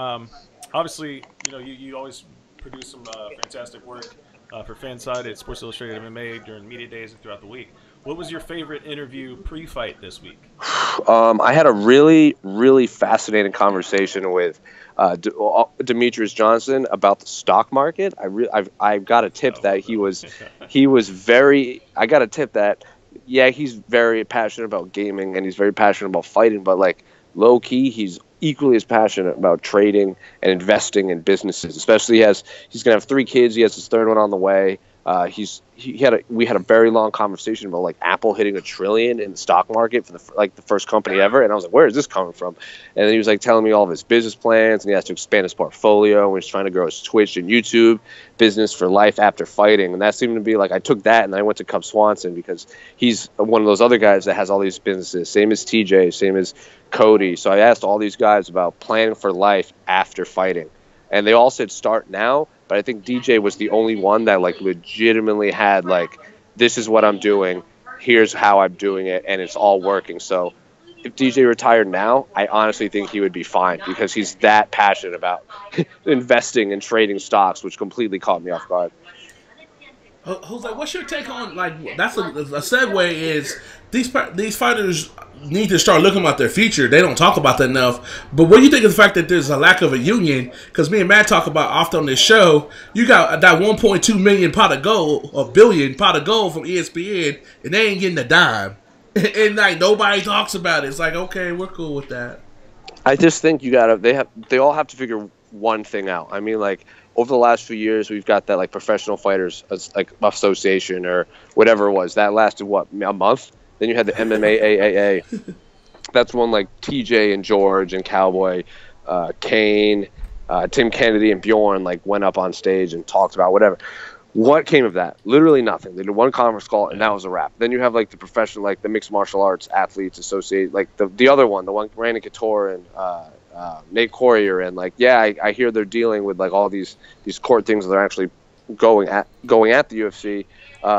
Obviously, you always produce some fantastic work for Fanside at Sports Illustrated MMA during media days and throughout the week. What was your favorite interview pre-fight this week? I had a really, really fascinating conversation with Demetrious Johnson about the stock market. I got a tip that he was very. I got a tip that he's very passionate about gaming and he's very passionate about fighting, but low key he's equally as passionate about trading and investing in businesses. Especially he's gonna have 3 kids. He has his 3rd one on the way. We had a very long conversation about Apple hitting $1 trillion in the stock market for the first company ever, and I was like, where is this coming from? And then he was telling me all of his business plans, and he has to expand his portfolio, and he's trying to grow his Twitch and YouTube business for life after fighting. And that seemed to be I took that and I went to Cum Swanson because he's one of those other guys that has all these businesses, same as TJ, same as Cody. So I asked all these guys about planning for life after fighting, and they all said start now. But but I think DJ was the only one that like legitimately had like, this is what I'm doing, here's how I'm doing it, and it's all working. So if DJ retired now, I honestly think he would be fine because he's that passionate about investing and trading stocks, which completely caught me off guard. Jose, what's your take on, like, that's a segue is these fighters need to start looking at their future. They don't talk about that enough. But what do you think of the fact that there's a lack of a union? Because me and Matt talk about often on this show, you got that 1.2 million pot of gold, or billion pot of gold from ESPN, and they ain't getting a dime. And like nobody talks about it. It's like, okay, we're cool with that. I just think they all have to figure one thing out. I mean, like, over the last few years, we've got that like professional fighters like association or whatever it was that lasted a month. Then you had the MMA That's when like TJ and George and Cowboy, Kane, Tim Kennedy and Bjorn like went up on stage and talked about whatever. What came of that? Literally nothing. They did one conference call and that was a wrap. Then you have like the professional, like the mixed martial arts athletes associated, like the other one, the one Randy Couture and Nate Quarry, and like, yeah, I hear they're dealing with like all these court things that they're actually going at the UFC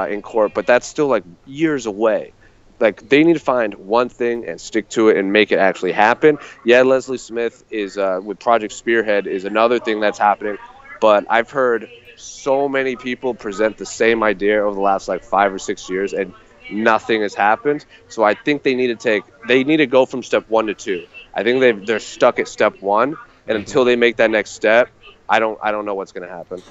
in court, but that's still like years away. Like, they need to find one thing and stick to it and make it actually happen. Yeah, Leslie Smith is with Project Spearhead is another thing that's happening, but I've heard so many people present the same idea over the last like 5 or 6 years and nothing has happened. So I think they need to go from step 1 to 2. I think they're stuck at step 1, and until they make that next step, I don't know what's going to happen.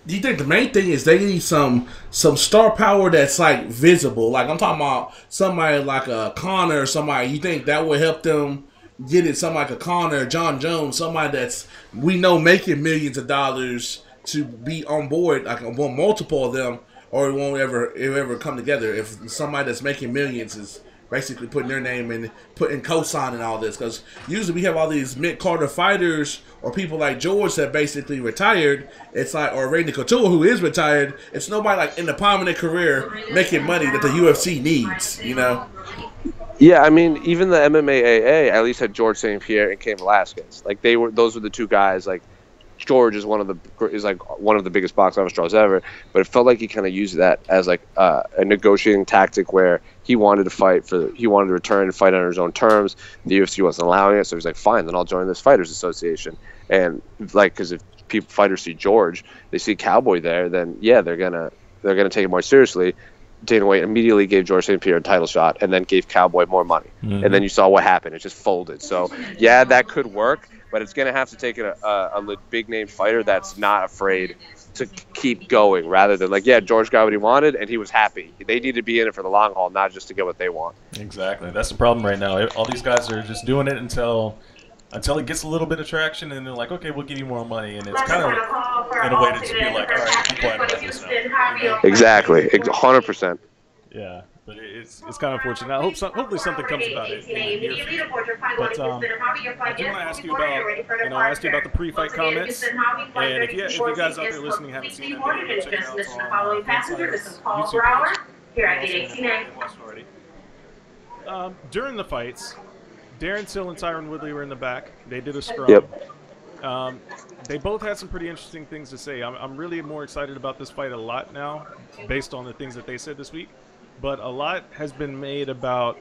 Do you think the main thing is they need some star power that's like visible? Like, I'm talking about somebody like a Conor or somebody. You think that would help them get it? Somebody like a Conor, Jon Jones, somebody that's we know making millions of dollars to be on board, like on multiple of them, or it won't ever come together. If somebody that's making millions is basically putting their name and putting cosign and all this, because usually we have all these mid-Carter fighters or people like George that basically retired. It's like, or Randy Couture who is retired. It's nobody like in the prime of their career making money that the UFC needs, you know? Yeah, I mean, even the MMA at least had George St-Pierre and Cain Velasquez. Like, those were the two guys. Like, George is one of the biggest box office draws ever, but it felt like he kind of used that as like a negotiating tactic where he wanted to return and fight on his own terms. The UFC wasn't allowing it, so he's like, fine, then I'll join this fighters association. And like, because if fighters see George, they see Cowboy there, then yeah, they're gonna take it more seriously. Dana White immediately gave George St. Pierre a title shot and then gave Cowboy more money. Mm-hmm. And then you saw what happened. It just folded. So, yeah, that could work, but it's going to have to take a big-name fighter that's not afraid to keep going rather than like, yeah, George got what he wanted and he was happy. They need to be in it for the long haul, not just to get what they want. Exactly. That's the problem right now. All these guys are just doing it until it gets a little bit of traction, and they're like, okay, we'll give you more money. And it's kind of in a way to just be like, all right, be quiet about this now. You know? Exactly. 100%. Yeah, but it's kind of unfortunate. I hopefully something comes about it in the near future. But I do want to ask you about the pre-fight comments. And if you guys out there listening haven't seen it, then check it out on Insider's YouTube page. During the fights, Darren Till and Tyron Woodley were in the back. They did a scrum. Yep. They both had some pretty interesting things to say. I'm really more excited about this fight a lot now, based on the things that they said this week. But a lot has been made about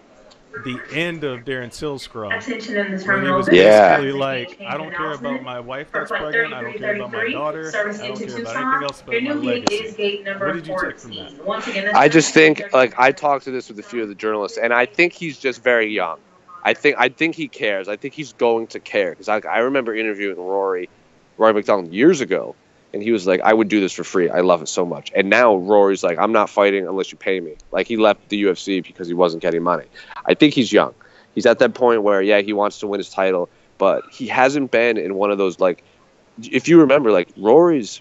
the end of Darren Till's scrum. When he was basically like, I don't care about my wife that's pregnant. I don't care about my daughter. I don't care about anything else but my legacy. What did you take from that? I just think, like, I talked to this with a few of the journalists, and I think he's just very young. I think he cares. I think he's going to care. Because I remember interviewing Rory McDonald years ago, and he was like, I would do this for free. I love it so much. And now Rory's like, I'm not fighting unless you pay me. Like, he left the UFC because he wasn't getting money. I think he's young. He's at that point where, yeah, he wants to win his title, but he hasn't been in one of those, like, if you remember, like, Rory's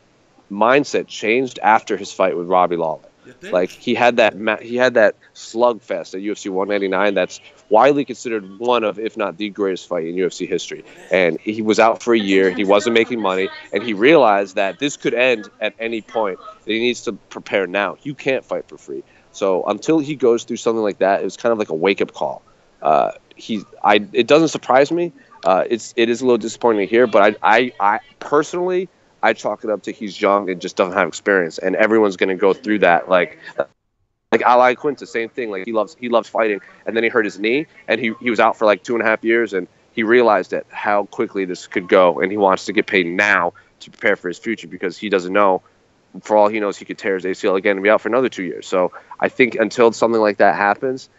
mindset changed after his fight with Robbie Lawler. Like, he had that slugfest at UFC 199 that's widely considered one of, if not the greatest fight in UFC history. And he was out for a year. He wasn't making money. And he realized that this could end at any point. That he needs to prepare now. You can't fight for free. So until he goes through something like that, it was kind of like a wake-up call. It doesn't surprise me. It is a little disappointing to hear. But I personally, I chalk it up to he's young and just doesn't have experience, and everyone's going to go through that. Like Ali Quinta, same thing. Like he loves fighting, and then he hurt his knee, and he was out for like 2.5 years, and he realized that how quickly this could go, and he wants to get paid now to prepare for his future because he doesn't know. For all he knows, he could tear his ACL again and be out for another 2 years. So I think until something like that happens,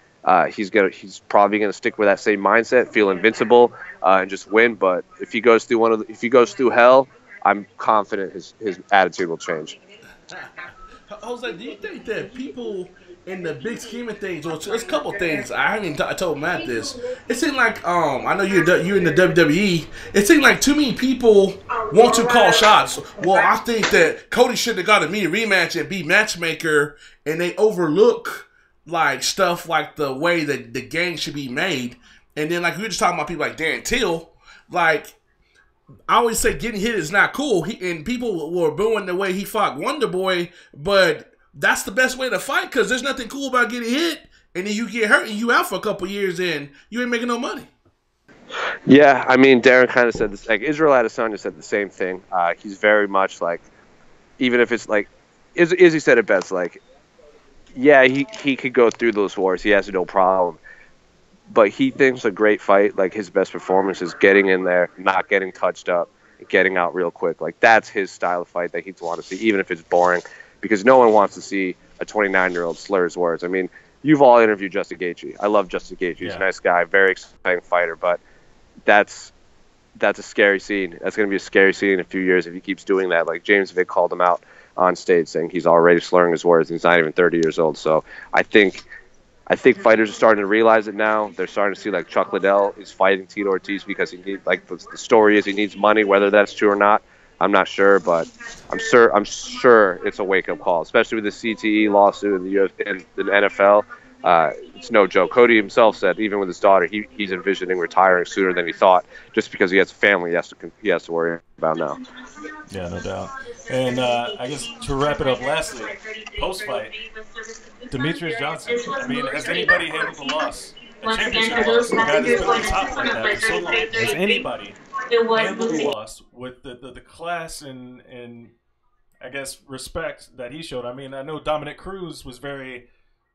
he's probably gonna stick with that same mindset, feel invincible, and just win. But if he goes through hell, I'm confident his attitude will change. Jose, do you think that people in the big scheme of things, or there's a couple of things, I haven't even told Matt this. It seemed like I know you're in the WWE. It seemed like too many people want to call shots. Well, I think that Cody should have got a rematch and be matchmaker, and they overlook like stuff like the way that the game should be made. And then like we were just talking about people like Darren Till, like I always say getting hit is not cool. And people were booing the way he fought Wonder Boy, but that's the best way to fight because there's nothing cool about getting hit and then you get hurt and you out for a couple years and you ain't making no money. Yeah, I mean, Darren kind of said this. Like Israel Adesanya said the same thing. He's very much like, even if it's like, Izzy said it best. Like, yeah, he could go through those wars. He has no problem. But he thinks a great fight, like his best performance, is getting in there, not getting touched up, getting out real quick. Like that's his style of fight that he'd want to see, even if it's boring. Because no one wants to see a 29-year-old slur his words. I mean, you've all interviewed Justin Gaethje. I love Justin Gaethje. He's a nice guy, very exciting fighter. But that's a scary scene. That's going to be a scary scene in a few years if he keeps doing that. Like James Vick called him out on stage saying he's already slurring his words and he's not even 30 years old. So I think fighters are starting to realize it now. They're starting to see like Chuck Liddell is fighting Tito Ortiz because he needs, like the story is he needs money, whether that's true or not. I'm not sure, but I'm sure it's a wake-up call, especially with the CTE lawsuit in the NFL. It's no joke. Cody himself said, even with his daughter, he's envisioning retiring sooner than he thought, just because he has a family he has to worry about now. Yeah, no doubt. And I guess to wrap it up, lastly, post-fight, Demetrious Johnson. I mean, has anybody handled the loss? A championship loss? A guy that's been on top like that for so long. Has anybody handled the loss with the class and I guess respect that he showed? I mean, I know Dominick Cruz was very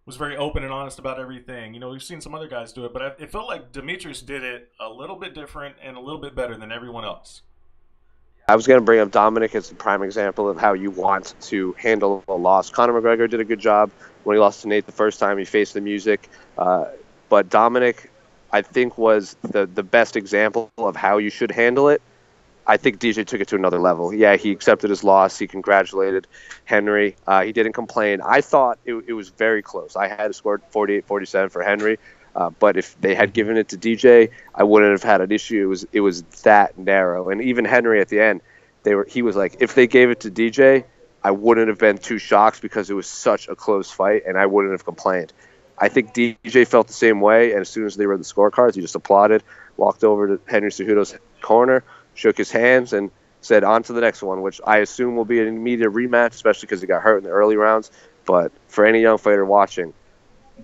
open and honest about everything. You know, we've seen some other guys do it, but it felt like Demetrious did it a little bit different and a little bit better than everyone else. I was going to bring up Dominick as the prime example of how you want to handle a loss. Conor McGregor did a good job when he lost to Nate the first time. He faced the music. But Dominick, I think, was the best example of how you should handle it. I think DJ took it to another level. Yeah, he accepted his loss. He congratulated Henry. He didn't complain. I thought it was very close. I had scored 48-47 for Henry. But if they had given it to DJ, I wouldn't have had an issue. It was that narrow. And even Henry at the end, he was like, if they gave it to DJ, I wouldn't have been too shocked because it was such a close fight, and I wouldn't have complained. I think DJ felt the same way, and as soon as they read the scorecards, he just applauded, walked over to Henry Cejudo's corner, shook his hands, and said, on to the next one, which I assume will be an immediate rematch, especially because he got hurt in the early rounds. But for any young fighter watching,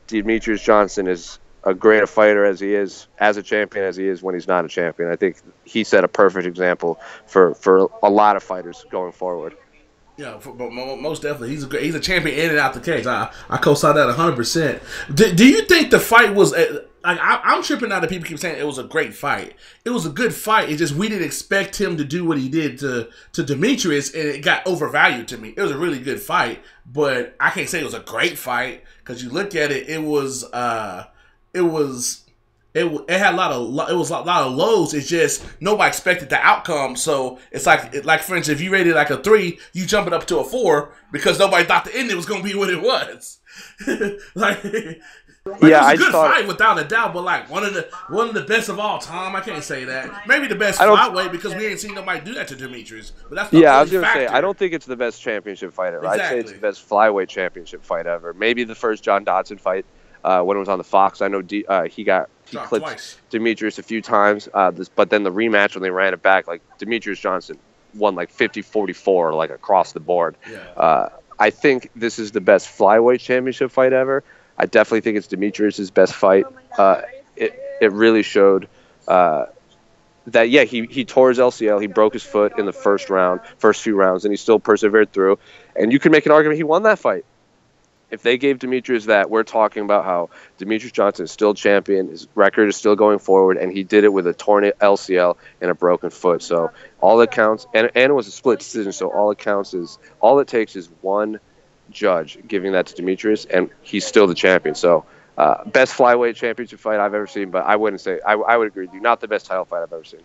Demetrious Johnson is a greater fighter as he is, as a champion as he is when he's not a champion. I think he set a perfect example for a lot of fighters going forward. Yeah, but most definitely, he's a champion in and out the cage. I co-sign that 100%. Do you think the fight was like I'm tripping out that people keep saying it was a great fight? It was a good fight. It's just we didn't expect him to do what he did to Demetrious, and it got overvalued to me. It was a really good fight, but I can't say it was a great fight because you look at it, it had a lot of lows. It's just nobody expected the outcome. So it's like for instance, if you rated like a 3, you jump it up to a 4 because nobody thought the ending was going to be what it was. It was a good fight without a doubt, but like one of the best of all time. I can't say that. Maybe the best flyweight because we ain't seen nobody do that to Demetrious. But that's I was gonna say I don't think it's the best championship fight ever. Exactly. I'd say it's the best flyweight championship fight ever. Maybe the first John Dodson fight. When it was on the Fox, I know he clipped Demetrious a few times, but then the rematch when they ran it back, like Demetrious Johnson won like 50-44, like across the board. Yeah. I think this is the best flyweight championship fight ever. I definitely think it's Demetrious' best fight. It really showed that he tore his LCL, he broke his foot in the first few rounds, and he still persevered through. And you could make an argument he won that fight. If they gave Demetrious that, we're talking about how Demetrious Johnson is still champion, his record is still going forward, and he did it with a torn LCL and a broken foot. So all that counts, and it was a split decision, so all it takes is one judge giving that to Demetrious, and he's still the champion. So best flyweight championship fight I've ever seen, but I wouldn't say, I would agree with you, not the best title fight I've ever seen.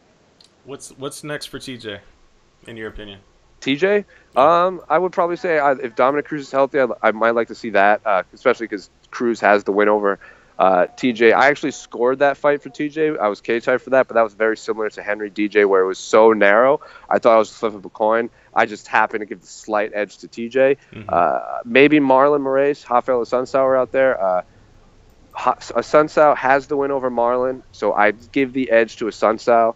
What's next for TJ, in your opinion? TJ, I would probably say if Dominick Cruz is healthy, I might like to see that, especially because Cruz has the win over TJ. I actually scored that fight for TJ. I was K-tied for that, but that was very similar to Henry DJ, where it was so narrow. I thought I was flipping a coin. I just happened to give the slight edge to TJ. Maybe Marlon Moraes, Rafael Assunção out there. Assunção has the win over Marlon, so I'd give the edge to Assunção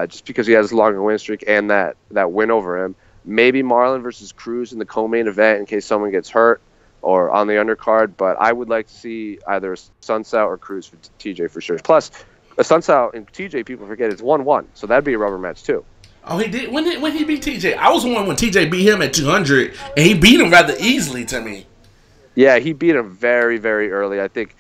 just because he has a longer win streak and that win over him. Maybe Marlon versus Cruz in the co-main event in case someone gets hurt or on the undercard. But I would like to see either Assunção or Cruz for TJ for sure. Plus, Assunção and TJ, people forget, it's 1-1. So that'd be a rubber match too. Oh, he did? When he beat TJ? I was one when TJ beat him at 200, and he beat him rather easily to me. Yeah, he beat him very, very early. I think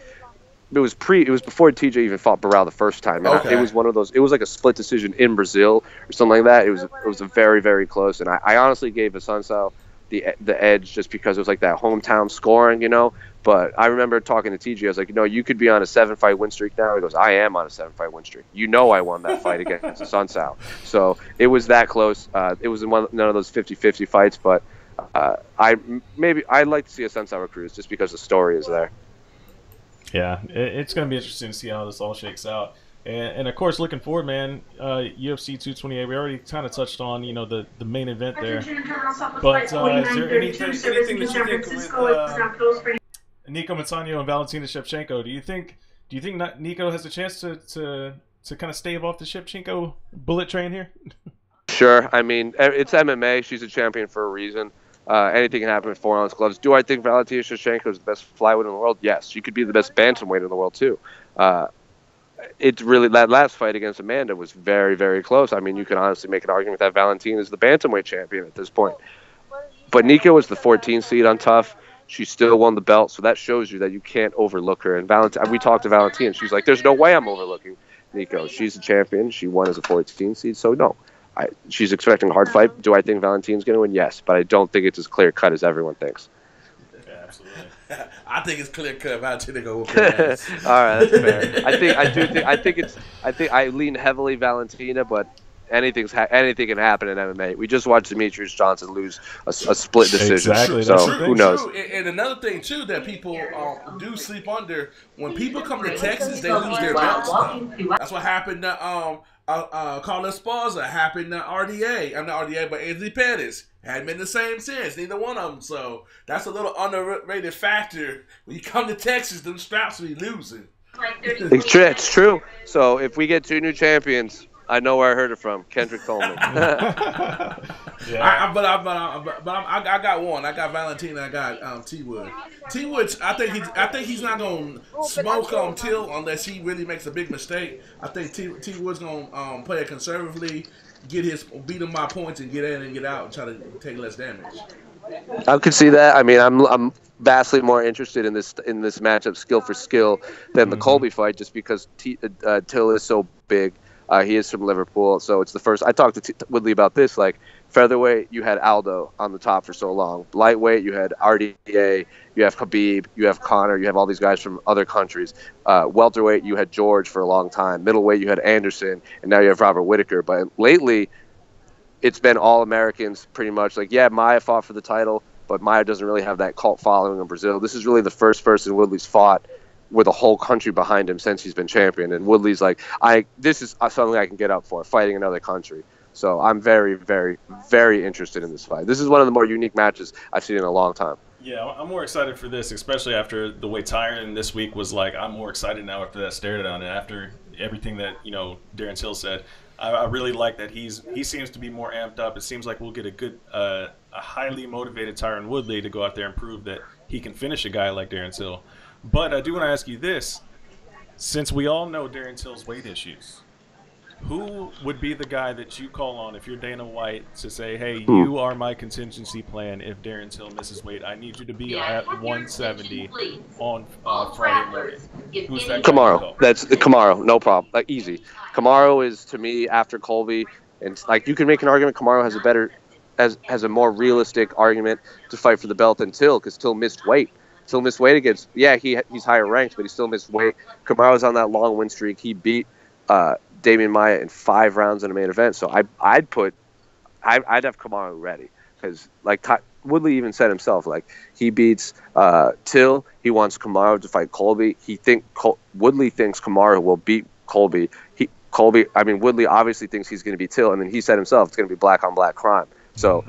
it was before TJ even fought Barral the first time. And it was one of those. It was like a split decision in Brazil or something like that. It was a very, very close. And I honestly gave Assunção the edge just because it was like that hometown scoring, you know. But I remember talking to TJ. I was like, you could be on a 7-fight win streak now. He goes, I am on a 7-fight win streak. I won that fight against Assunção. So it was that close. It was none of those 50-50 fights. But I'd like to see Assunção or Cruz just because the story is there. Yeah, it's going to be interesting to see how this all shakes out. And of course, looking forward, man, UFC 228, we already kind of touched on, the main event there. But is there anything that you think with Nico Montano and Valentina Shevchenko? Do you think Nico has a chance to kind of stave off the Shevchenko bullet train here? Sure. I mean, it's MMA. She's a champion for a reason. Anything can happen with 4-ounce gloves. Do I think Valentina Shevchenko is the best flyweight in the world? Yes. She could be the best bantamweight in the world, too. It's really, that last fight against Amanda was very, very close. I mean, you can honestly make an argument that Valentina is the bantamweight champion at this point. But Nico was the 14th seed on Tough. She still won the belt, so that shows you that you can't overlook her. And we talked to Valentina, and she's like, there's no way I'm overlooking Nico. She's a champion. She won as a 14th seed, so no. She's expecting a hard fight. Do I think Valentina's going to win? Yes, but I don't think it's as clear cut as everyone thinks. Yeah, absolutely. I think it's clear cut. Valentina go whoop her ass. All right, that's fair. I think I lean heavily Valentina, but anything can happen in MMA. We just watched Demetrious Johnson lose a split decision. Exactly. So who knows? And another thing too that people do sleep under: when people come to Texas, they lose their belts. That's what happened to Carlos Esparza, happened to RDA. I'm not RDA, but Anthony Pettis. Hadn't been the same since, neither one of them. So that's a little underrated factor. When you come to Texas, them straps be losing. It's true. So if we get 2 new champions, I know where I heard it from. Kendrick Coleman. Yeah. I got one. I got Valentina. I got T Wood. T Wood. I think he's not gonna smoke Till unless he really makes a big mistake. I think T Wood's gonna play it conservatively, beat him by points, and get in and get out and try to take less damage. I could see that. I mean, I'm vastly more interested in this matchup, skill for skill, than the Colby fight, just because Till is so big. He is from Liverpool, so it's the first. I talked to Woodley about this. Like featherweight, you had Aldo on the top for so long. Lightweight, you had RDA, you have Khabib, you have Conor, you have all these guys from other countries. Welterweight, you had George for a long time. Middleweight, you had Anderson, and now you have Robert Whittaker. But lately, it's been all Americans pretty much. Like, yeah, Maia fought for the title, but Maia doesn't really have that cult following in Brazil. This is really the first person Woodley's fought with a whole country behind him since he's been champion. And Woodley's like, this is something I can get up for, fighting another country. So I'm very, very, very interested in this fight. This is one of the more unique matches I've seen in a long time. Yeah, I'm more excited for this, especially after the way Tyron this week was like, I'm more excited now after that stare down and after everything that, Darren Till said. I really like that he seems to be more amped up. It seems like we'll get a highly motivated Tyron Woodley to go out there and prove that he can finish a guy like Darren Till. But I do want to ask you this. Since we all know Darren Till's weight issues, Who would be the guy that you call on if you're Dana White to say, hey, you are my contingency plan if Darren Till misses weight? I need you to be at 170 on Friday morning. Who's that guy? Kamaru. That's Kamaru. No problem. Like, easy. Kamaru is, to me, after Colby, and like you can make an argument Kamaru has a more realistic argument to fight for the belt than Till, because Till missed weight. Till missed weight against, he's higher ranked, but he still missed weight. Kamaru's on that long win streak. He beat Damian Maia in 5 rounds in a main event. So I'd have Kamaru ready, because like Woodley even said himself, like he beats Till, he wants Kamaru to fight Colby. Woodley thinks Kamaru will beat Colby. Woodley obviously thinks he's going to beat Till, and then he said himself it's going to be black on black crime. So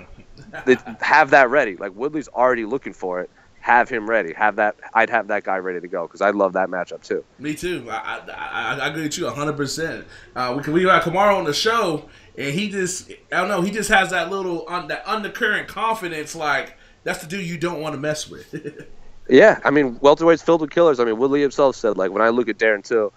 have that ready. Like Woodley's already looking for it. Have him ready. I'd have that guy ready to go, because I love that matchup too. Me too. I agree with you 100%. We got Kamaru on the show, and he just has that little that undercurrent confidence. Like that's the dude you don't want to mess with. Yeah, I mean, welterweight's filled with killers. I mean, Woodley himself said, like, when I look at Darren Till,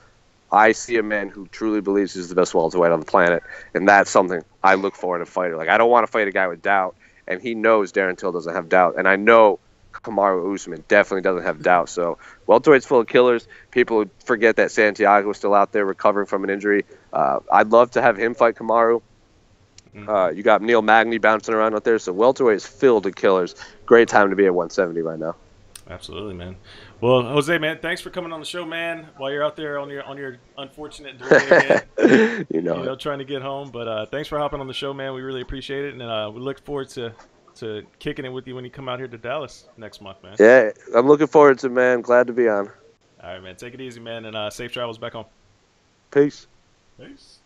I see a man who truly believes he's the best welterweight on the planet, and that's something I look for in a fighter. Like, I don't want to fight a guy with doubt, and he knows Darren Till doesn't have doubt, and I know Kamaru Usman definitely doesn't have doubt. So welterweight's full of killers. People forget that Santiago is still out there recovering from an injury. I'd love to have him fight Kamaru. You got Neil Magny bouncing around out there, so welterweight is filled with killers. Great time to be at 170 right now. Absolutely, man. Well, Jose, man, thanks for coming on the show, man. While you're out there on your unfortunate delay again, you know, trying to get home. But thanks for hopping on the show, man. We really appreciate it, and we look forward to kicking it with you when you come out here to Dallas next month, man. Yeah, I'm looking forward to it, man. Glad to be on. All right, man. Take it easy, man, and safe travels back home. Peace. Peace.